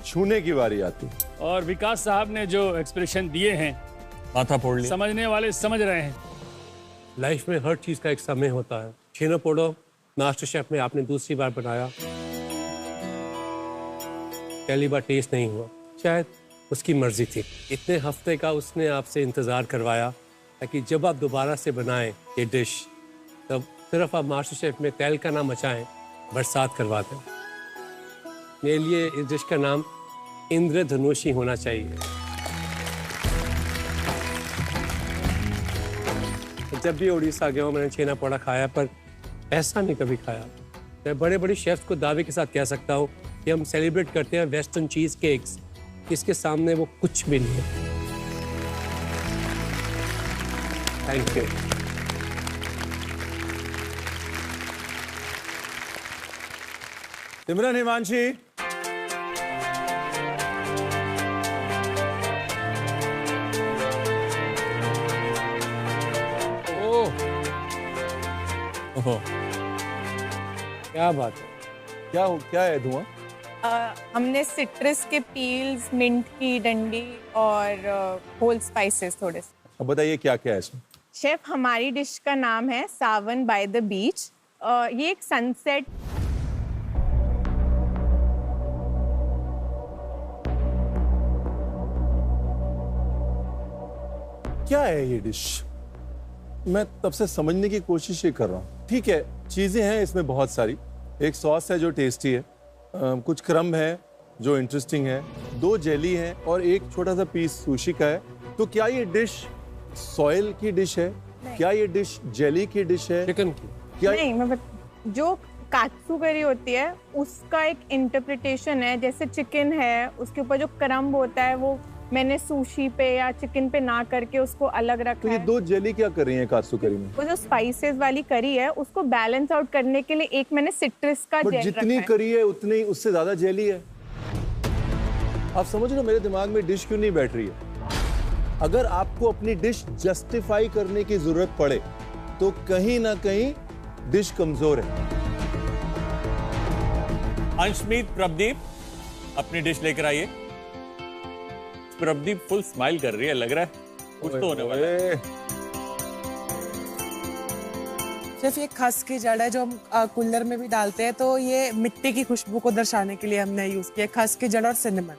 छूने की बारी आती। और विकास साहब ने जो एक्सप्रेशन दिए हैं, माथा फोड़ लिया। समझने वाले समझ रहे हैं। लाइफ में हर चीज़ का एक समय होता है। छेना पोड़ो मास्टर शेफ में आपने दूसरी बार बनाया, पहली बार टेस्ट नहीं हुआ, शायद उसकी मर्जी थी। इतने हफ्ते का उसने आपसे इंतज़ार करवाया ताकि जब आप दोबारा से बनाएं ये डिश, तब सिर्फ आप मास्टर शेफ में तेल का ना मचाएं, बरसात करवा दें। मेरे लिए इस डिश का नाम इंद्रधनुषी होना चाहिए। जब भी उड़ीसा गया हूँ मैंने छेना पोड़ा खाया, पर ऐसा नहीं कभी खाया। मैं बड़े बड़े शेफ्स को दावे के साथ कह सकता हूँ कि हम सेलिब्रेट करते हैं वेस्टर्न चीज केक्स, इसके सामने वो कुछ भी नहीं है। Thank you. सिमरन, हिमांशी, क्या बात है, क्या है धुआं? हमने सिट्रस के पील्स, मिंट की डंडी और होल स्पाइसेस थोड़े से। अब बताइए क्या क्या है इसमें? शेफ, हमारी डिश का नाम है सावन बाय द बीच। ये एक सनसेट क्या है ये डिश? मैं तब से समझने की कोशिश ही कर रहा हूँ। ठीक है, चीजें हैं इसमें बहुत सारी। एक सॉस है जो टेस्टी है, कुछ क्रम्ब है जो इंटरेस्टिंग है, 2 जेली है और एक छोटा सा पीस सुशी का है। तो क्या ये डिश सॉयल की डिश है? क्या ये डिश जेली की डिश है? चिकन की? क्या नहीं, जो कात्सु करी होती है उसका एक इंटरप्रिटेशन है। जैसे चिकन है, उसके ऊपर जो क्रम्ब होता है वो मैंने सुशी पे या चिकन पे ना करके उसको अलग रखा तो ये है। 2 जेली क्या कर रही हैं कात्सु करी में? वो जो स्पाइसेस वाली करी है उसको बैलेंस आउट करने के लिए एक मैंने सिट्रस का जेल जितनी रखा है। करी है उतनी उससे ज्यादा जेली है। आप समझ लो मेरे दिमाग में डिश क्यों नहीं बैठ रही है। अगर आपको अपनी डिश जस्टिफाई करने की जरूरत पड़े तो कहीं ना कहीं डिश कमजोर है। अंशमीत, प्रभदीप अपनी डिश लेकर आइए। प्रभदीप फुल स्माइल कर रही है, लग रहा है कुछ तो होने वाला है। सिर्फ ये खस की जड़ है जो हम कूलर में भी डालते हैं, तो ये मिट्टी की खुशबू को दर्शाने के लिए हमने यूज किया खस की जड़ और सिनेमन।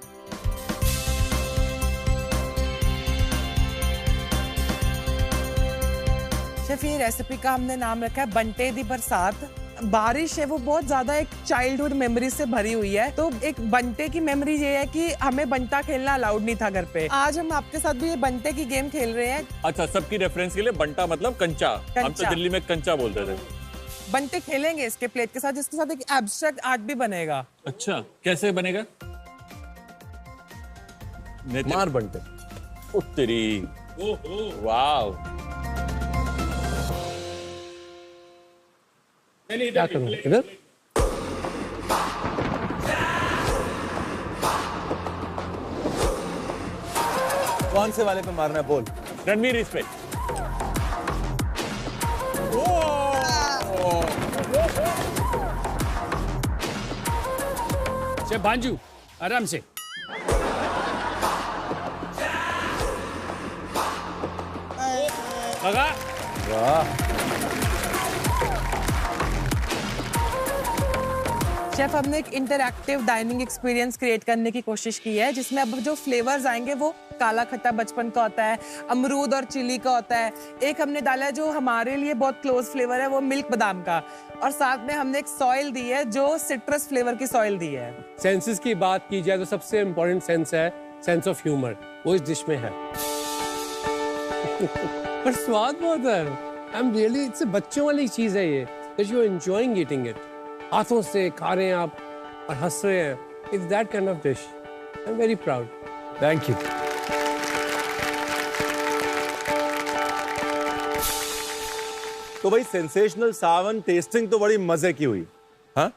सिर्फ ये रेसिपी का हमने नाम रखा है बंटे दी बरसात। बारिश है वो बहुत ज्यादा एक चाइल्डहुड मेमोरी से भरी हुई है। तो एक बंटे की मेमोरी ये है कि हमें बंटा खेलना अलाउड नहीं था घर पे। आज हम आपके साथ भी ये बंटे की गेम खेल रहे हैं। अच्छा, सबकी रेफरेंस के लिए बंटा मतलब कंचा। हम तो दिल्ली में कंचा बोलते थे। बंटे खेलेंगे इसके प्लेट के साथ, जिसके साथ एक एब्स्ट्रैक्ट आर्ट भी बनेगा। अच्छा, कैसे बनेगा? मार बंटे। उत्तरी, वाव। क्या करूं इधर? कौन से वाले पे मारना है बोल। रणवीर इस पे। शेफ भांजू आराम से। लगा? वाह। शेफ हमने एक इंटरैक्टिव डाइनिंग एक्सपीरियंस क्रिएट करने की कोशिश की है, जिसमें अब जो फ्लेवर्स आएंगे वो काला खट्टा बचपन का होता है, अमरूद और चिली का होता है। एक हमने डाला है जो हमारे लिए बहुत क्लोज फ्लेवर है, वो मिल्क बादाम का, और साथ में हमने एक सॉइल दी है जो सिट्रस फ्लेवर की सॉइल दी है। सेंसेस की बात की जाए तो सबसे इम्पोर्टेंट सेंस है सेंस ऑफ ह्यूमर, वो इस डिश में है। पर स्वाद बहुत है। आई एम रियली, इससे बच्चों वाली चीज है ये, that you are enjoying eating it. हाथों से खा रहे हैं आप और हंस रहे हैं। It's that kind of dish. I am very proud. Thank you. तो भाई सेंसेशनल सावन टेस्टिंग तो बड़ी मजे की हुई, हाँ?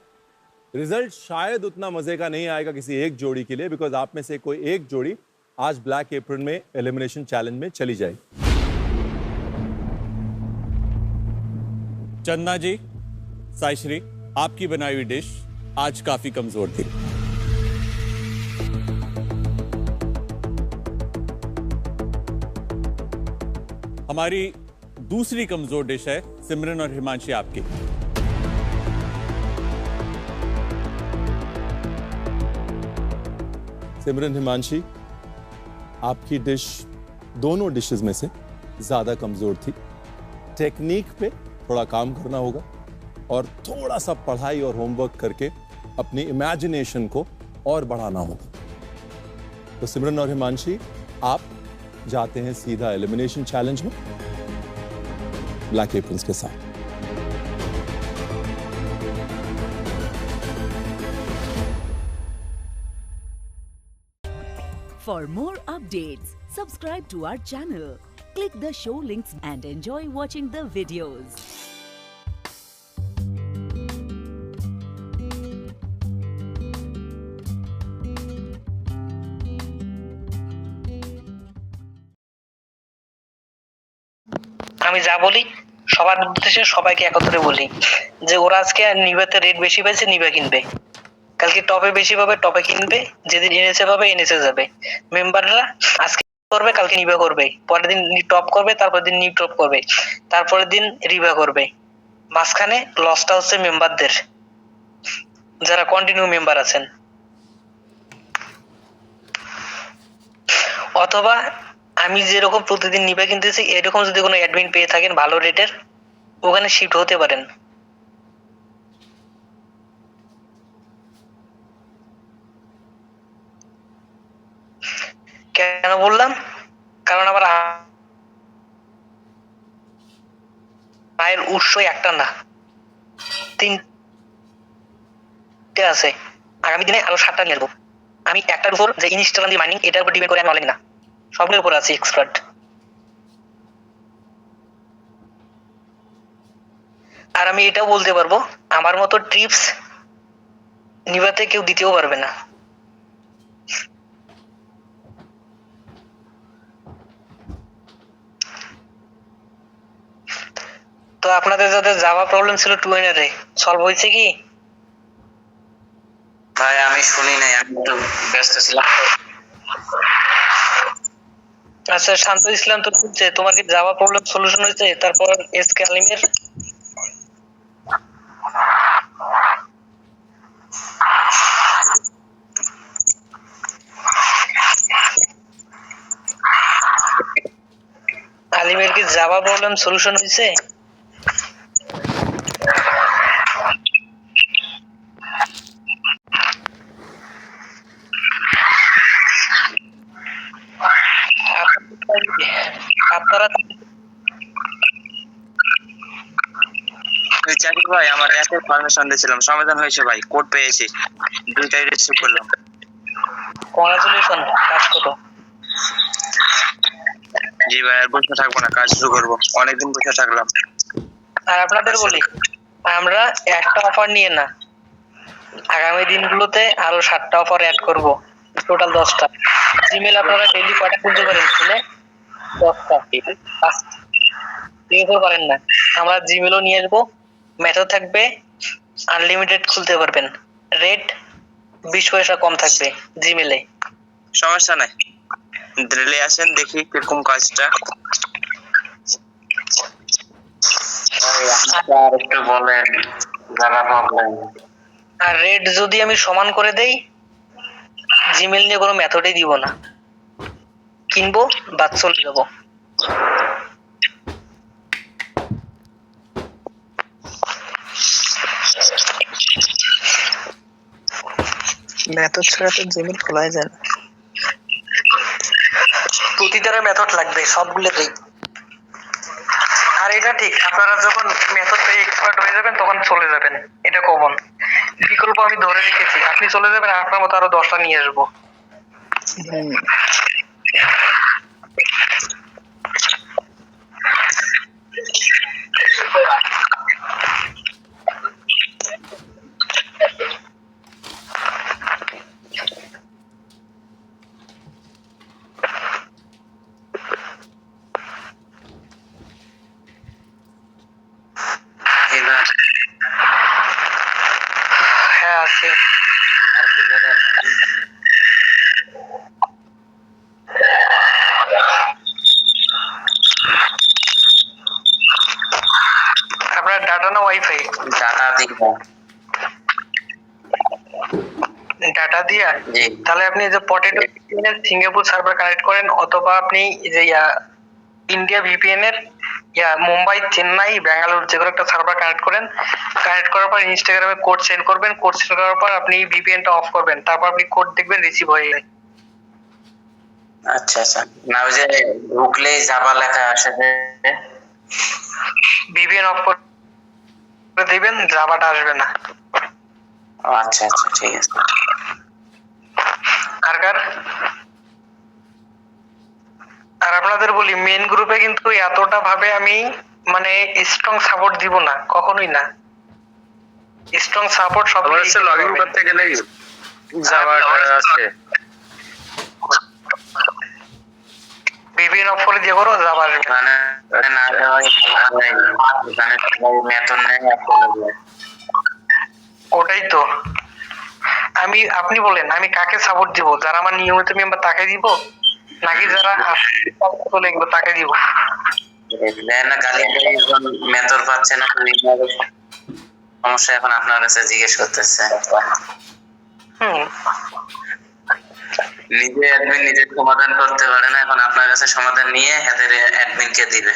रिजल्ट शायद उतना मजे का नहीं आएगा किसी एक जोड़ी के लिए, बिकॉज आप में से कोई एक जोड़ी आज ब्लैक एप्रन में एलिमिनेशन चैलेंज में चली जाएगी। चंदना जी, साईश्री, आपकी बनाई हुई डिश आज काफी कमजोर थी। हमारी दूसरी कमजोर डिश है सिमरन और हिमांशी आपकी। सिमरन, हिमांशी, आपकी डिश दोनों डिशेस में से ज्यादा कमजोर थी। टेक्निक पे थोड़ा काम करना होगा और थोड़ा सा पढ़ाई और होमवर्क करके अपनी इमेजिनेशन को और बढ़ाना होगा। तो सिमरन और हिमांशी, आप जाते हैं सीधा एलिमिनेशन चैलेंज में ब्लैक एप्रन्स के साथ। For more updates, subscribe to our channel, click the show links and enjoy watching the videos. আমি যা বলি সবার উদ্দেশ্যে সবাইকে একত্রে বলি যে ওরা আজকে নিবেতে রেট বেশি পাইছে, নিবে কিনবে। কালকে টপে বেশি পাবে, টপে কিনবে। যেদিন এনেছে পাবে, এনেছে যাবে। মেম্বাররা আজকে করবে, কালকে নিবে করবে, পরের দিন টপ করবে, তারপর দিন নিউ টপ করবে, তারপরের দিন রিবা করবে। মাঝখানে লসটা হচ্ছে মেম্বারদের, যারা কন্টিনিউ মেম্বার আছেন। অথবা আমি যেরকম প্রতিদিন নিবে কিনতেছি, এরকম যদি কোনো অ্যাডমিন পেয়ে থাকেন ভালো রেটের, ওখানে শিফট হতে পারেন। কেন বললাম? কারণ আমার আয়ের উৎস একটা না, তিনটে আছে। আগামী দিনে আরো 7টা নিয়ে আসবো। আমি একটার উপর যে ইনস্টল দিয়ে মাইনিং, এটার উপর ডিপেন্ড করে আমি নলেজ না, সবগুলোর উপর আছি এক্সপার্ট। আর আমি এটাও বলতে পারবো, আমার মতো ট্রিপস নিবাতে কেউ দিতেও পারবে না। তো আপনাদের যাদের জাভা প্রবলেম ছিল 2 এ সলভ হয়েছে কি? ভাই আমি শুনি নাই, আমি একটু ব্যস্ত ছিলাম। আচ্ছা, শান্ত ইসলাম তো শুনছে, তোমার কি জাভা প্রবলেম সলিউশন হয়েছে? তারপর এসকে আলিমের আলিমের কি জাভা প্রবলেম সলিউশন হয়েছে? আপনারা জাকির ভাই, আমার অ্যাপে পারমিশন দিয়েছিলাম, সমাধান হয়েছে ভাই, কোড পেয়েছি, 2টাই রিসিভ করলাম। কংগ্রাচুলেশন, কাজ করো। জি ভাই, আর বসে থাকবো না, কাজ শুরু করবো, অনেকদিন বসে থাকলাম। আর আপনাদের বলি, আমরা একটা অফার নিয়ে না, আগামী দিনগুলোতে আরো 7টা অফার অ্যাড করব, টোটাল 10টা। জিমেল আপনারা ডেইলি কয়টা খুলতে পারেন? শুনে 10টা দিয়ে পারেন না, আমরা জিমেলও নিয়ে আসবো। মেথড থাকবে, আনলিমিটেড খুলতে পারবেন। রেট 20 পয়সা কম থাকবে জিমেলে। সমস্যা নাই, দিলে আসেন দেখি কিরকম কাজটা। আর একটু বলেন যারা প্রবলেম। আর রেট যদি আমি সমান করে দেই, জিমেল নিয়ে কোনো মেথডই দিব না, কিনবো বাদ চলে যাবো। মেথড ছাড়া তো জিমেল খোলাই যায় না। প্রতিটারে মেথড লাগবে সবগুলোতেই। আর এটা ঠিক, আপনারা যখন মেথড পেয়ে এক্সপার্ট হয়ে যাবেন তখন চলে যাবেন, এটা কমন। বিকল্প আমি ধরে রেখেছি, আপনি চলে যাবেন, আপনার মতো আরো 10টা নিয়ে আসবো। হ্যাঁ আছে। আপনার ডাটা না ওয়াইফাই? ডাটা দিব। ডাটা দিয়া তাহলে আপনি যে পটেটো সিঙ্গাপুর সার্ভার কানেক্ট করেন, অথবা আপনি যে ইন্ডিয়া ভিপিএন এর মুম্বাই, চেন্নাই, ব্যাঙ্গালোর যে কোনো একটা সার্ভার কানেক্ট করেন। কানেক্ট করার পর ইনস্টাগ্রামে কোড সেন্ড করবেন, কোড সেন্ড করার পর আপনি ভিপিএনটা অফ করবেন, তারপর আপনি কোড দেখবেন রিসিভ হয়ে যায়। আচ্ছা আচ্ছা, না ওই যে ঢুকলেই জাভা লেখা আসে, ভিপিএন অফ করে দিবেন, জাভাটা আসবে না। আচ্ছা আচ্ছা ঠিক আছে। আর আপনাদের বলি, মেন গ্রুপে কিন্তু এতটা ভাবে আমি মানে স্ট্রং সাপোর্ট দিব না, কখনোই না। স্ট্রং সাপোর্ট সব লগইন করতে গেলে জাভাটা আছে, ভিপিএন অফ করে দিয়ে করো, জাভা আসবে। মানে না মেথড নেই। ওটাই তো আপনি বলেন আমি কাকে সাপোর্ট দিব? যারা আমার নিয়মিত মেম্বার তাকে দিব, নাকি যারা চলে গেল তাকে দিব? মেথড পাচ্ছে না, সমস্যা এখন আপনার কাছে জিজ্ঞেস করতেছে। নিজে অ্যাডমিন নিজে সমাধান করতে পারে না, এখন আপনার কাছে সমাধান নিয়ে এদের অ্যাডমিনকে দিবে,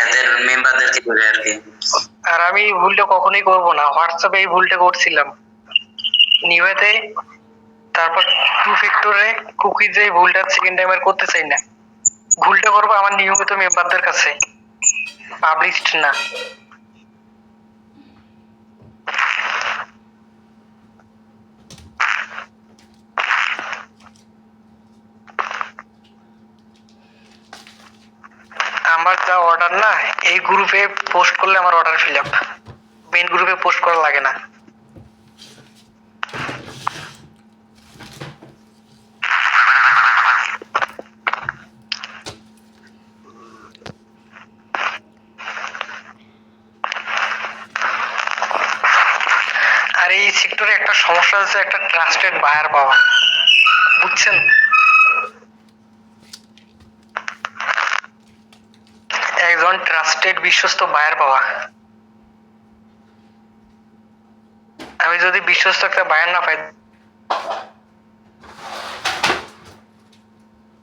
এদের মেম্বারদেরকে দিবে আর কি। আর আমি এই ভুলটা কখনোই করব না। হোয়াটসঅ্যাপে এই ভুলটা করছিলাম, নিউতে, তারপর টু ফ্যাক্টরে কুকিজে এই ভুলটা সেকেন্ড টাইম আর করতে চাই না। ভুলটা করবো আমার নিয়মিত মেম্বারদের কাছে, পাবলিশড না। আমার যা অর্ডার না, এই গ্রুপে পোস্ট করলে আমার অর্ডার ফিল আপ, মেইন গ্রুপে পোস্ট করা লাগে না। আর এই সেক্টরে একটা সমস্যা হচ্ছে একটা ট্রাস্টেড বায়ার পাওয়া, বুঝছেন? একজন ট্রাস্টেড বিশ্বস্ত বায়ার পাওয়া। আমি যদি বিশ্বস্ত একটা বায়ার না পাই,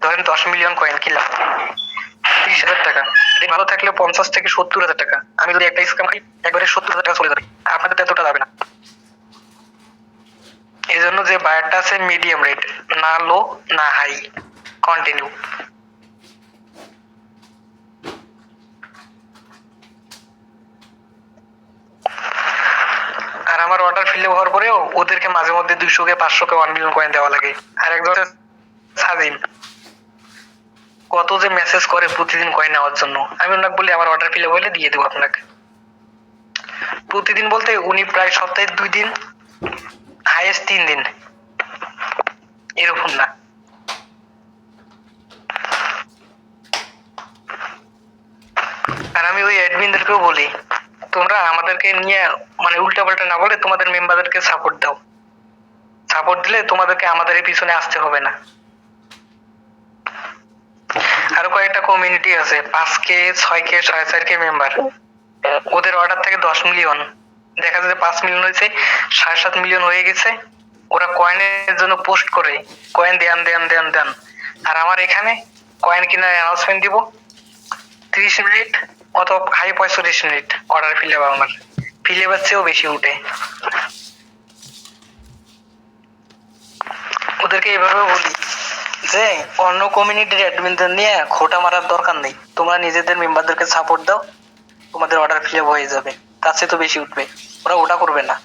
ধরেন 10 মিলিয়ন কয়েন কিনলাম, 30,000 টাকা, ভালো থাকলে 50 থেকে 70,000 টাকা। আমি যদি একটা স্ক্যাম খাই, একবারে 70,000 টাকা চলে যাবে, আপনাদের তো এতটা যাবে না। এই জন্য যে বায়ারটা আছে মিডিয়াম রেট, না লো না হাই, কন্টিনিউ। আর আমার অর্ডার ফিল হওয়ার পরেও ওদেরকে মাঝে মধ্যে 200 কে 500 কে 1 মিলিয়ন কয়েন দেওয়া লাগে। আর একজন সাজিম কত যে মেসেজ করে প্রতিদিন কয়েন নেওয়ার জন্য, আমি ওনাকে বলি আমার অর্ডার ফিল হলে দিয়ে দেবো আপনাকে। প্রতিদিন বলতে উনি প্রায় সপ্তাহে 2 দিন, হাইয়েস্ট 3 দিন, এরকম না। আর আমি ওই অ্যাডমিনদেরকেও বলি, তোমরা আমাদেরকে নিয়ে মানে উল্টাপাল্টা না বলে তোমাদের মেম্বারদেরকে সাপোর্ট দাও। সাপোর্ট দিলে তোমাদেরকে আমাদের এই পিছনে আসতে হবে না। আরো কয়েকটা কমিউনিটি আছে 5K 6K 4.5K মেম্বার, ওদের অর্ডার থেকে 10 মিলিয়ন, দেখা যাচ্ছে 5 মিলিয়ন হয়েছে, 7.5 মিলিয়ন হয়ে গেছে। ওরা কয়েনের জন্য পোস্ট করে কয়েন দেন দেন দেন দেন, আর আমার এখানে কয়েন কেনার অ্যানাউন্সমেন্ট দিব 30 মিনিট অথবা হাই 45 মিনিট অর্ডার ফিল আপ, আমার ফিল আপের চেয়েও বেশি উঠে। ওদেরকে এভাবে বলি যে অন্য কমিউনিটির অ্যাডমিনদের নিয়ে খোটা মারার দরকার নেই, তোমরা নিজেদের মেম্বারদেরকে সাপোর্ট দাও, তোমাদের অর্ডার ফিল আপ হয়ে যাবে, তার চেয়ে তো বেশি উঠবে। ওরা ওটা করবে না।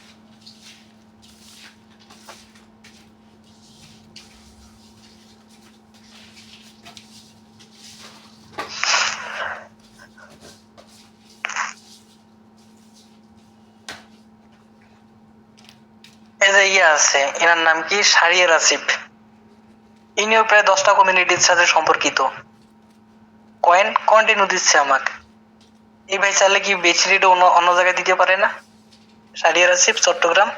এই যে ইয়ে আছে, এনার নাম কি শারিয়ার আসিফ, ইনিও প্রায় 10টা কমিউনিটির সাথে সম্পর্কিত, কয়েন কন্টিনিউ দিচ্ছে আমাকে। এই ভাই চাইলে কি বেশি রেটে অন্য জায়গায় দিতে পারে না? শারিয়ার আসিফ, চট্টগ্রাম।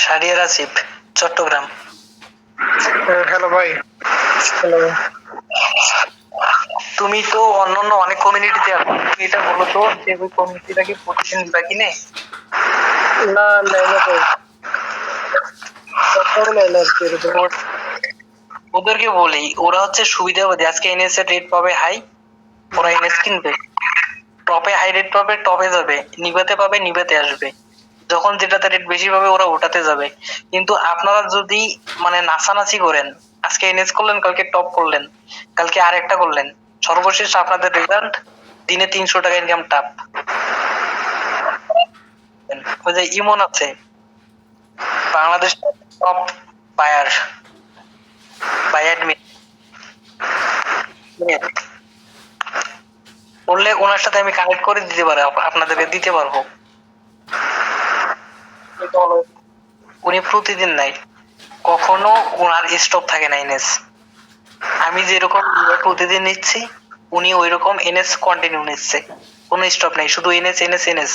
শারিয়ার আসিফ, চট্টগ্রাম। হ্যালো ভাই। হ্যালো। তুমি তো অন্যান্য অনেক কমিউনিটিতে আছো, তুমি এটা বলো তো যে ওই কমিউনিটিটা কি প্রতিদিন নিবা কিনে? না ওদেরকে বলি, ওরা হচ্ছে সুবিধাবাদী, আজকে এনএস এর রেট পাবে হাই, ওরা এনএস কিনবে, টপে হাই রেট পাবে, টপে যাবে, নিবাতে পাবে, নিবাতে আসবে, যখন যেটাতে রেট বেশি পাবে ওরা ওটাতে যাবে। কিন্তু আপনারা যদি মানে নাচানাচি করেন, আজকে এনএস করলেন, কালকে টপ করলেন, কালকে আরেকটা করলেন, সর্বশেষ আপনাদের রেজাল্ট দিনে 300 টাকা ইনকাম টাপ। ওই যে ইমন আছে Bangladesh top buyer by admin, বললে ওনার সাথে আমি কানেক্ট করে দিতে পারি, আপনাদেরকে দিতে পারবো। উনি প্রতিদিন নাই, কখনো ওনার স্টপ থাকে না এনএস। আমি যেরকম প্রতিদিন নিচ্ছি উনি ওই রকম এনএস কন্টিনিউ নিচ্ছে, কোনো স্টপ নাই, শুধু এনএস এনএস এনএস।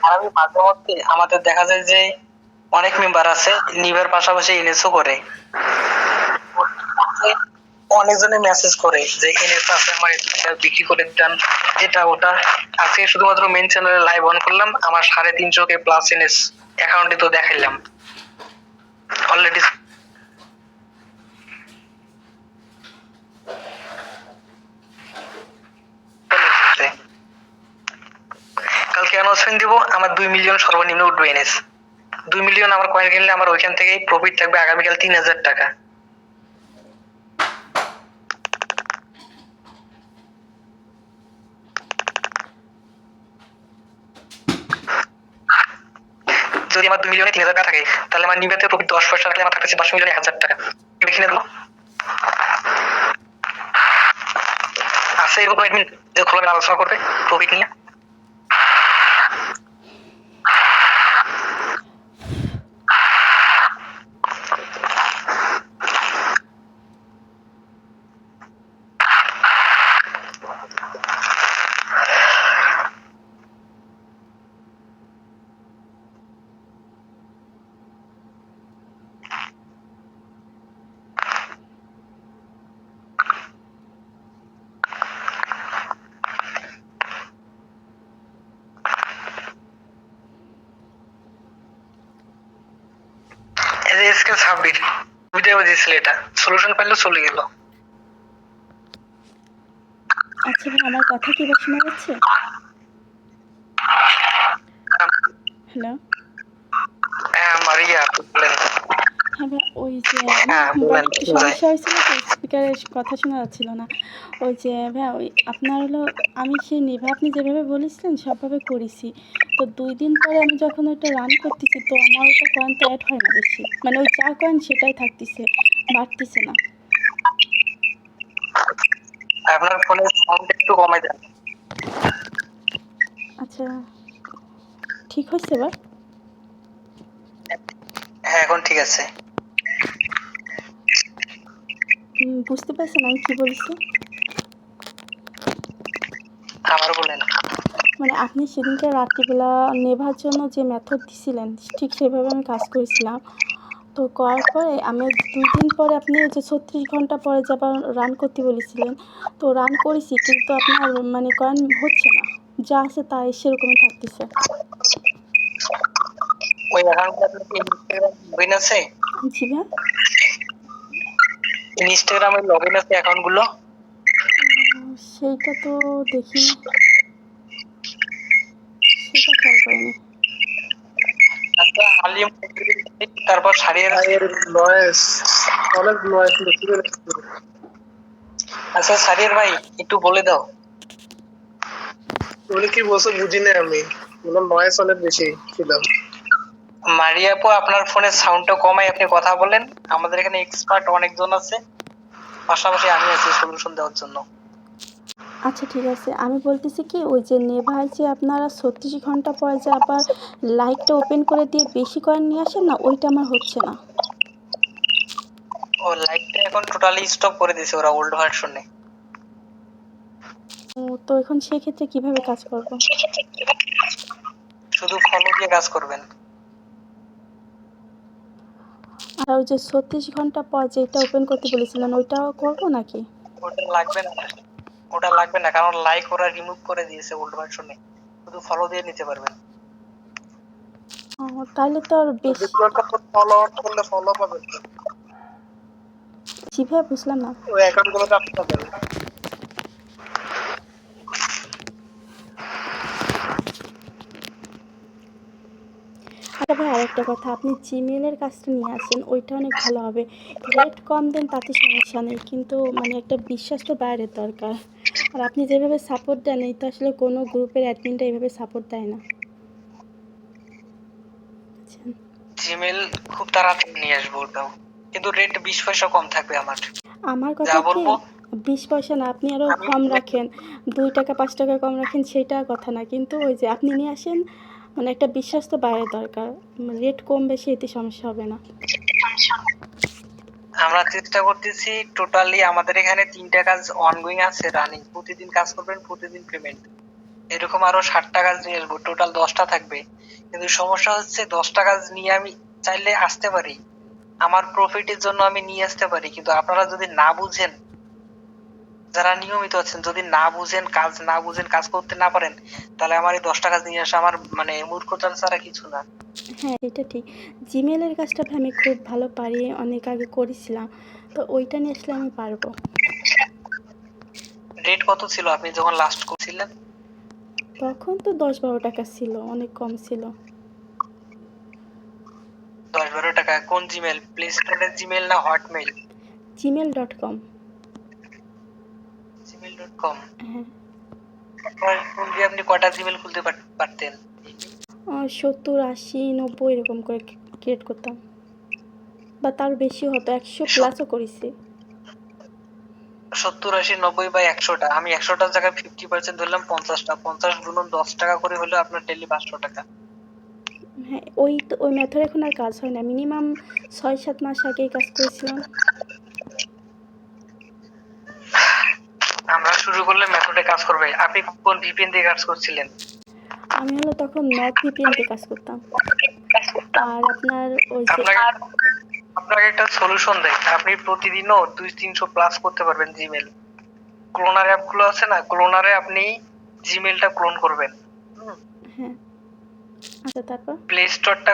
আর আমি মাঝে মধ্যে আমাদের দেখা যায় যে অনেক মেম্বার আছে নিবার পাশাপাশি এনএসও করে, অনেকজনে মেসেজ করে যে এনএস আছে আমার বিক্রি করে দেন, এটা ওটা। আজকে শুধুমাত্র মেন চ্যানেলে লাইভ অন করলাম, আমার 350K প্লাস এনএস অ্যাকাউন্টে তো দেখাইলাম অলরেডি। কালকে অ্যানাউন্সমেন্ট দিব, আমার 2 মিলিয়ন সর্বনিম্ন উঠবে এনএস। 2 মিলিয়ন আমার কয়েন কিনলে আমার ওইখান থেকে প্রফিট থাকবে আগামীকাল 3000 টাকা। যদি আমার 2 মিলিয়নে 3000 টাকা থাকে, তাহলে আমার নিবেতে প্রফিট 10 পয়সা থাকলে আমার থাকছে 10 মিলিয়নে 1000 টাকা। কিনে দেবো আছে এরকম অ্যাডমিন যে খোলামেলা আলোচনা করবে প্রফিট নিয়ে। এসকে সাব্বির ভিডিও দিয়েছিল, এটা সলিউশন পাইলো চলে গেল। আচ্ছা ভাই, আমার কথা কি এবার শোনা যাচ্ছে? হ্যালো। হ্যাঁ মারিয়া বলেন। হ্যাঁ ভাই, ওই যে সমস্যা হয়েছিল তো, স্পিকারের কথা শোনা যাচ্ছিল না। ওই যে ভাই ওই আপনার হলো, আমি সেই নিভা আপনি যেভাবে বলেছিলেন সবভাবে করেছি, তো 2 দিন পরে আমি যখন ওটা রান করতেছি তো আমার ওটা কয়েন তো অ্যাড হয় না বেশি, মানে ওই যা কয়েন সেটাই থাকতেছে, বাড়তেছে না। আপনার ফোনের সাউন্ড একটু কমাই দেন। আচ্ছা ঠিক হচ্ছে এবার? হ্যাঁ এখন ঠিক আছে। বুঝতে পারছেন আমি কি বলছি? আবার মানে আপনি সেদিনকে রাত্রিবেলা নেভার জন্য যে মেথড দিছিলেন ঠিক সেভাবে আমি কাজ করেছিলাম। তো করার পরে আমি 2 দিন পরে আপনি ওই যে 36 ঘন্টা পরে যে আবার রান করতে বলেছিলেন, তো রান করেছি কিন্তু আপনার মানে কয়েন হচ্ছে না। যা আছে তাই সেরকমই থাকতেছে। ওই অ্যাকাউন্টে কি ইনস্টাগ্রাম লগইন আছে? জি ভাইয়া? ইনস্টাগ্রামে লগইন আছে অ্যাকাউন্টগুলো? সেইটা তো দেখিনি। সেটা খেয়াল করিনি। আচ্ছা আলিম তারপর সারিয়ার নয়েস অনেক নয়েস ছিল। আচ্ছা সারিয়ার ভাই একটু বলে দাও। তুমি কি বলছো বুঝিনি আমি। ওনার নয়েস অনেক বেশি ছিল। মারিয়া আপু আপনার ফোনের সাউন্ডটা কমাই আপনি কথা বলেন। আমাদের এখানে এক্সপার্ট অনেকজন আছে, পাশাপাশি আমি আছি সলিউশন দেওয়ার জন্য। আচ্ছা ঠিক আছে, আমি বলতেছি কি ওই যে নেভায় যে আপনারা 36 ঘন্টা পরে যে আবার লাইটটা ওপেন করে দিয়ে বেশি কয়েন নিয়ে আসেন না, ওইটা আমার হচ্ছে না। ও লাইটটা এখন টোটালি স্টপ করে দিয়েছে ওরা ওল্ড ভার্সনে। তো এখন সেই ক্ষেত্রে কিভাবে কাজ করব? শুধু ফলো দিয়ে কাজ করবেন। আর ওই যে 36 ঘন্টা পর যেটা ওপেন করতে বলেছিলেন ওইটাও করব নাকি? ওটা লাগবে না, ওটা লাগবে না, কারণ লাইক ওরা রিমুভ করে দিয়েছে ওল্ড ভার্সনে। শুধু ফলো দিয়ে নিতে পারবেন। তাহলে তো আর বেশি ফলো করলে ফলো পাবেন। জি ভাইয়া বুঝলাম না। ওই অ্যাকাউন্টগুলোতে আপনি পাবেন। আচ্ছা ভাই আরেকটা কথা, আপনি জিমেলের কাজটা নিয়ে আসেন, ওইটা অনেক ভালো হবে। রেট কম দেন তাতে সমস্যা নেই, কিন্তু মানে একটা বিশ্বাস তো বাইরের দরকার। আর আপনি যেভাবে সাপোর্ট দেন এই তো আসলে কোনো গ্রুপের অ্যাডমিনটা এইভাবে সাপোর্ট দেয় না। জিমেল খুব তাড়াতাড়ি নিয়ে আসবো ওটাও, কিন্তু রেট 20 পয়সা কম থাকবে আমার। আমার কথা কি 20 পয়সা না, আপনি আরও কম রাখেন, 2 টাকা 5 টাকা কম রাখেন, সেটা কথা না, কিন্তু ওই যে আপনি নিয়ে আসেন, মানে একটা বিশ্বাস তো বাইরের দরকার। রেট কম বেশি এতে সমস্যা হবে না। আমরা চেষ্টা করতেছি টোটালি আমাদের এখানে 3টা কাজ অনগোয়িং আছে রানিং, প্রতিদিন কাজ করবেন, প্রতিদিন পেমেন্ট। এরকম আরো 60টা কাজ নিয়ে আসবো, টোটাল 10টা থাকবে। কিন্তু সমস্যা হচ্ছে 10টা কাজ নিয়ে আমি চাইলে আসতে পারি, আমার প্রফিটের জন্য আমি নিয়ে আসতে পারি, কিন্তু আপনারা যদি না বুঝেন, যারা নিয়মিত আছেন যদি না বুঝেন কাজ করতে না পারেন, তাহলে আমার এই 10টা কাজ নিয়ে আসা আমার মানে মূর্খতা ছাড়া কিছু না। হ্যাঁ এটা ঠিক। জিমেলের কাজটা আমি খুব ভালো পারি, অনেক আগে করেছিলাম, তো ওইটা নিয়ে আসলে আমি পারবো। রেট কত ছিল আপনি যখন লাস্ট করছিলেন? তখন তো 10-12 টাকা ছিল, অনেক কম ছিল। 10-12 টাকা? কোন জিমেল? প্লে স্টোরের জিমেল না হটমেইল? gmail.com। gmail.com। হ্যাঁ। কোন দিয়ে আপনি কয়টা জিমেল খুলতে পারতেন? 70, 80, 90 এরকম করে ক্রিয়েট করতাম, বা তার বেশি হতো, 100 প্লাসও করেছি। 70, 80, 90 বা 100টা, আমি 100টার জায়গায় 50% ধরলাম 50টা, 50 গুণন 10 টাকা করে হলো আপনার ডেইলি 500 টাকা। হ্যাঁ ওই মেথড এখন আর কাজ হয় না, মিনিমাম 6-7 মাস আগেই কাজ করেছিলাম। আমরা শুরু করলে মেথডে কাজ করবে। আপনি কোন ভিপিএন দিয়ে কাজ করছিলেন? আমি হলো তখন নর্থ ভিপিএন দিয়ে কাজ করতাম। আর আপনার ওই যে আপনাকে একটা সলিউশন দেয়, আপনি প্রতিদিনও 200-300 প্লাস করতে পারবেন জিমেল। ক্লোনার অ্যাপগুলো আছে না, ক্লোনারে আপনি জিমেলটা ক্লোন করবেন। হ্যাঁ আচ্ছা তারপর প্লে স্টোরটা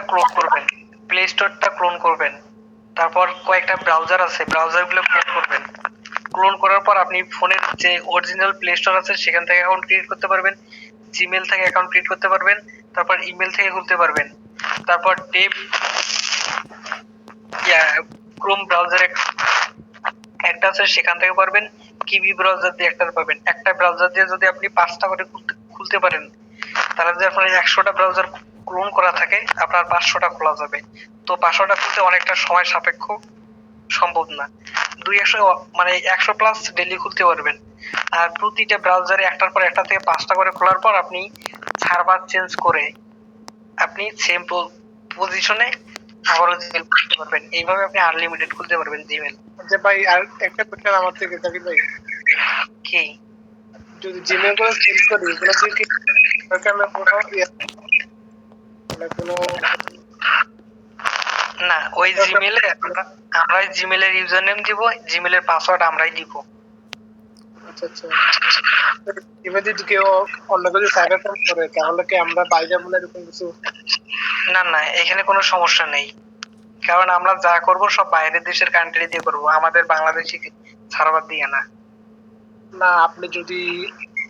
ক্লোন করবেন, তারপর কয়েকটা ব্রাউজার আছে, ব্রাউজারগুলো ক্লোন করবেন। ক্লোন করার পর আপনি ফোনের যে অরিজিনাল প্লে স্টোর আছে সেখান থেকে অ্যাকাউন্ট ক্রিয়েট করতে পারবেন, জিমেল থেকে অ্যাকাউন্ট ক্রিয়েট করতে পারবেন, তারপর ইমেল থেকে খুলতে পারবেন, তারপর ক্রোম ব্রাউজারে একটা আছে সেখান থেকে পারবেন, কিবি ব্রাউজার দিয়ে একটা পাবেন। একটা ব্রাউজার দিয়ে যদি আপনি 5টা করে খুলতে পারেন, তাহলে যদি আপনার 100টা ব্রাউজার ক্লোন করা থাকে আপনার 500টা খোলা যাবে। তো 500টা খুলতে অনেকটা সময় সাপেক্ষ, সম্ভব না। 100 প্লাস ডেইলি খুলতে পারবেন। আর প্রতিটা ব্রাউজারে একটার পর একটা থেকে 5টা করে খোলার পর আপনি সার্ভার চেঞ্জ করে আপনি সেম পজিশনে আবারও জিমেল খুলতে পারবেন। এইভাবে আপনি আনলিমিটেড খুলতে পারবেন জিমেল। যে ভাই আর একটা কোশ্চেন আমার থেকে জাকির ভাই, কি যদি জিমেল গুলো চেঞ্জ করি ওগুলো দিয়ে কি না, ওই জিমেইলে আমরা জিমেইলের ইউজার নেম দিব, জিমেইলের পাসওয়ার্ড আমরাই দিব। আচ্ছা আচ্ছা, এবার যদি কেউ অন্য কিছু সাইবার ক্রাইম করে তাহলে কি আমরা বাইরে বলে এরকম কিছু? না না, এখানে কোনো সমস্যা নেই, কারণ আমরা যা করব সব বাইরের দেশের কান্ট্রি দিয়ে করব, আমাদের বাংলাদেশি সার্ভার দিয়ে না। না, আপনি যদি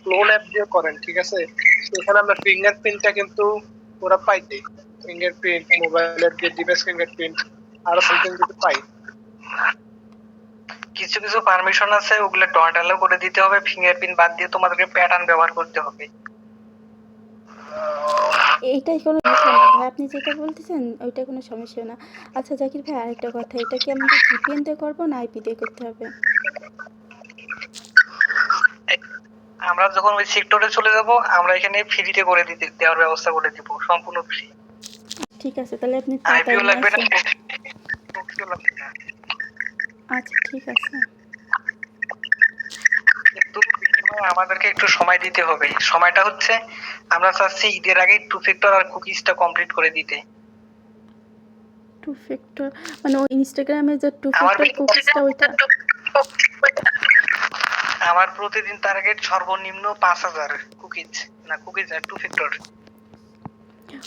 ক্লোন অ্যাপ দিয়ে করেন, ঠিক আছে, সেখানে আমরা ফিঙ্গারপ্রিন্টটা কিন্তু ওরা পাই দেয়, ফিঙ্গারপ্রিন্ট, মোবাইলের যে ডিভাইস ফিঙ্গারপ্রিন্ট আর সামথিং কিছু পাই। কিছু কিছু পারমিশন আছে, ওগুলো ডট অ্যালাউ করে দিতে হবে, ফিঙ্গারপ্রিন্ট বাদ দিয়ে তোমাদেরকে প্যাটার্ন ব্যবহার করতে হবে। এইটাই কোনো সমস্যা না ভাই, আপনি যেটা বলতেছেন ওইটা কোনো সমস্যা না। আচ্ছা জাকির ভাই, আরেকটা কথা, এটা কি আমাদের ভিপিএন দিয়ে করবো না আইপি দিয়ে করতে হবে? আমরা যখন ওই সেক্টরে চলে যাব, আমরা এখানে ফ্রিতে করে দেওয়ার ব্যবস্থা করে দিব, সম্পূর্ণ ফ্রি। ঠিক আছে, তাহলে আপনি আইপিও লাগবে না, আচ্ছা ঠিক আছে। কিন্তু আমাদেরকে একটু সময় দিতে হবে। সময়টা হচ্ছে আমরা চাচ্ছি ঈদের আগে টু ফ্যাক্টর আর কুকিজটা কমপ্লিট করে দিতে। টু ফ্যাক্টর মানে ওই ইনস্টাগ্রামে যে টু ফ্যাক্টর কুকিজটা ওইটা? আমার প্রতিদিন টার্গেট সর্বনিম্ন 5000 কুকিজ, না কুকিজ আর টু ফ্যাক্টর।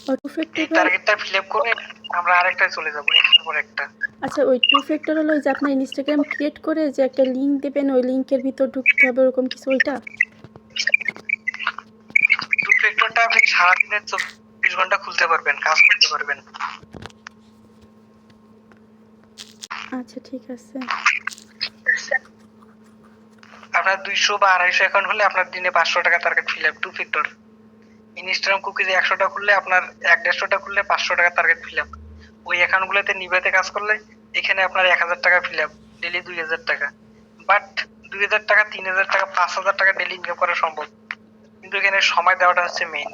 ওই টু ফ্যাক্টর এই টার্গেটটা ফিলআপ করে আমরা আরেকটা চলে যাব, একটার পর একটা। আচ্ছা, ওই টু ফ্যাক্টর হলো যে আপনার ইনস্টাগ্রাম ক্রিয়েট করে যে একটা লিংক দেবেন, ওই লিংকের ভিতর ঢুকতে হবে, ওরকম কিছু ওইটা? টু ফ্যাক্টরটা আপনি সারাদিনের 24 ঘন্টা খুলতে পারবেন, কাজ করতে পারবেন। আচ্ছা ঠিক আছে। আপনার 200 বা 250 অ্যাকাউন্ট হলে আপনার দিনে 500 টাকা target fill up two factor. Instagram কুকিজে 100টা খুললে আপনার 150টা খুললে 500 টাকা টার্গেট ফিলআপ। ওই অ্যাকাউন্টগুলোতে নিবেতে কাজ করলে এখানে আপনার 1000 টাকা ফিলআপ, ডেইলি 2000 টাকা। বাট 2000 টাকা, 3000 টাকা, 5000 টাকা ডেইলি ইনকাম করা সম্ভব, কিন্তু এখানে সময় দেওয়াটা হচ্ছে মেইন।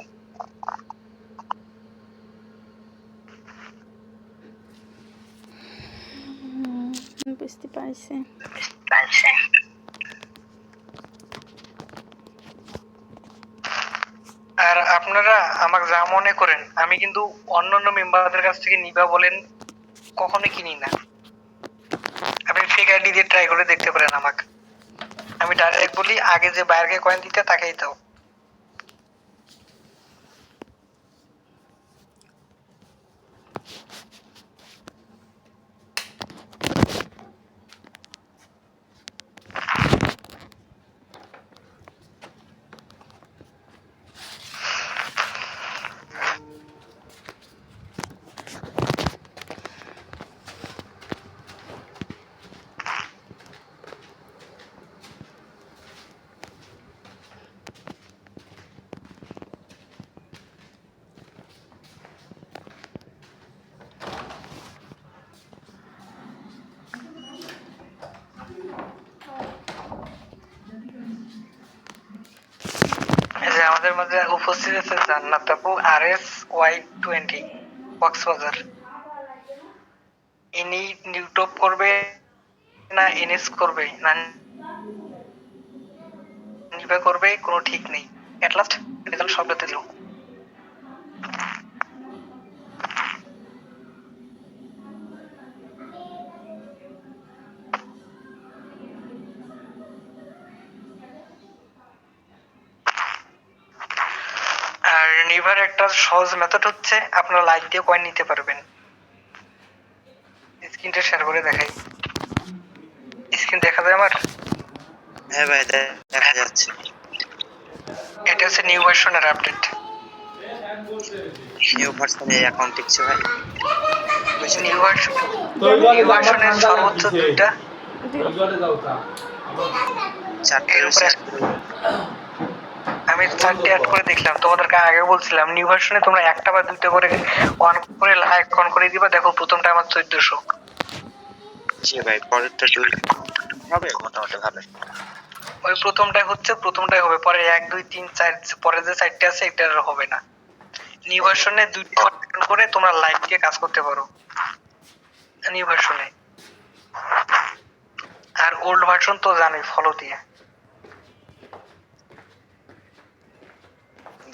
বুঝতে পারছি। আর আপনারা আমাকে যা মনে করেন, আমি কিন্তু অন্যান্য মেম্বারদের কাছ থেকে নিবা বলেন কখনো কিনি না। আপনি ফেক আইডি দিয়ে ট্রাই করে দেখতে পারেন আমাকে। আমি ডাইরেক্ট বলি, আগে যে বাইরকে কয়েন দিতে তাকেই দাও। আমাদের মাঝে উপস্থিত আছে জান্নাত আপু, RSY20 কক্সবাজার। ইনি নিউটপ করবে না এনএস করবে না নিবা করবে, কোনো ঠিক নেই। এট লাস্ট রেজাল্ট সব দিল। আর নিভার একটা সহজ মেথড হচ্ছে আপনারা লাইক দিয়ে কয়েন নিতে পারবেন। স্ক্রিনটা শেয়ার করে দেখাই। স্ক্রিন দেখা যায় আমার? হ্যাঁ ভাই, দেখা যাচ্ছে। এটা হচ্ছে নিউ ভার্সনের আপডেট। নিউ ভার্সনে অ্যাকাউন্ট টিকছে ভাই। নিউ ভার্সনের সর্বোচ্চ 2টা আমি 4টে অ্যাড করে দেখলাম। তোমাদেরকে আগে বলছিলাম নিউ ভার্সনে তোমরা 1টা বা 2টা করে অন করে লাইক অন করে দিবা। দেখো প্রথমটা আমার 1400। জি ভাই, পরেরটা 2 হবে মোটামুটি ভালো। ওই প্রথমটাই হচ্ছে, প্রথমটাই হবে, পরে 1 2 3 4 পরে যে 4টে আছে এটা আর হবে না। নিউ ভার্সনে 2টা করে তোমরা লাইক দিয়ে কাজ করতে পারো নিউ ভার্সনে। আর ওল্ড ভার্সন তো জানোই, ফলো দিয়ে।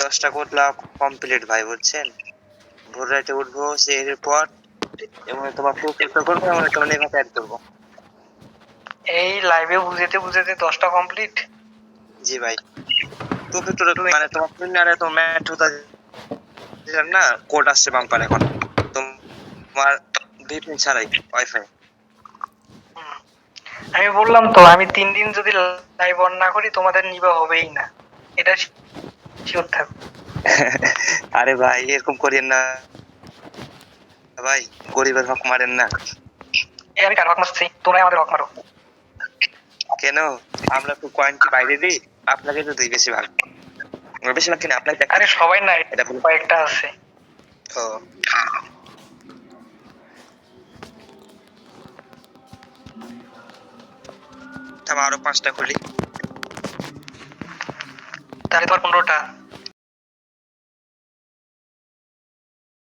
10টা করলা কমপ্লিট ভাই, বুঝছেন? ভোর রাতে উঠবো, এরপর এবং তোমার প্রোফাইলটা করবো এবং তোমার নেমে অ্যাড করবো। এই লাইভে বুঝাতে বুঝাতে 10টা কমপ্লিট? জি ভাই। প্রোফাইলটা মানে তোমার প্রিন্টারে তো ম্যাট হতা না, কোড আসছে বাম্পার এখন তোমার ভিপিএন ছাড়াই ওয়াইফাই। আমি বললাম তো আমি 3 দিন যদি লাইভ অন না করি তোমাদের নিবা হবেই না, এটা শিওর থাকো। আরে ভাই এরকম করেন না ভাই, গরিবের হক মারেন না। আমি কার হক মারছি? তোমরাই আমাদের হক মারো। কেন? আমরা তো কোয়ান্টি বাইরে দিই, আপনাকে তো দিই বেশি ভাগ। বেশি ভাগ কিনা আপনাকে? আরে সবাই না, এটা কয়েকটা আছে। ও আরো 5টা খুলি, তাহলে তোমার 15টা।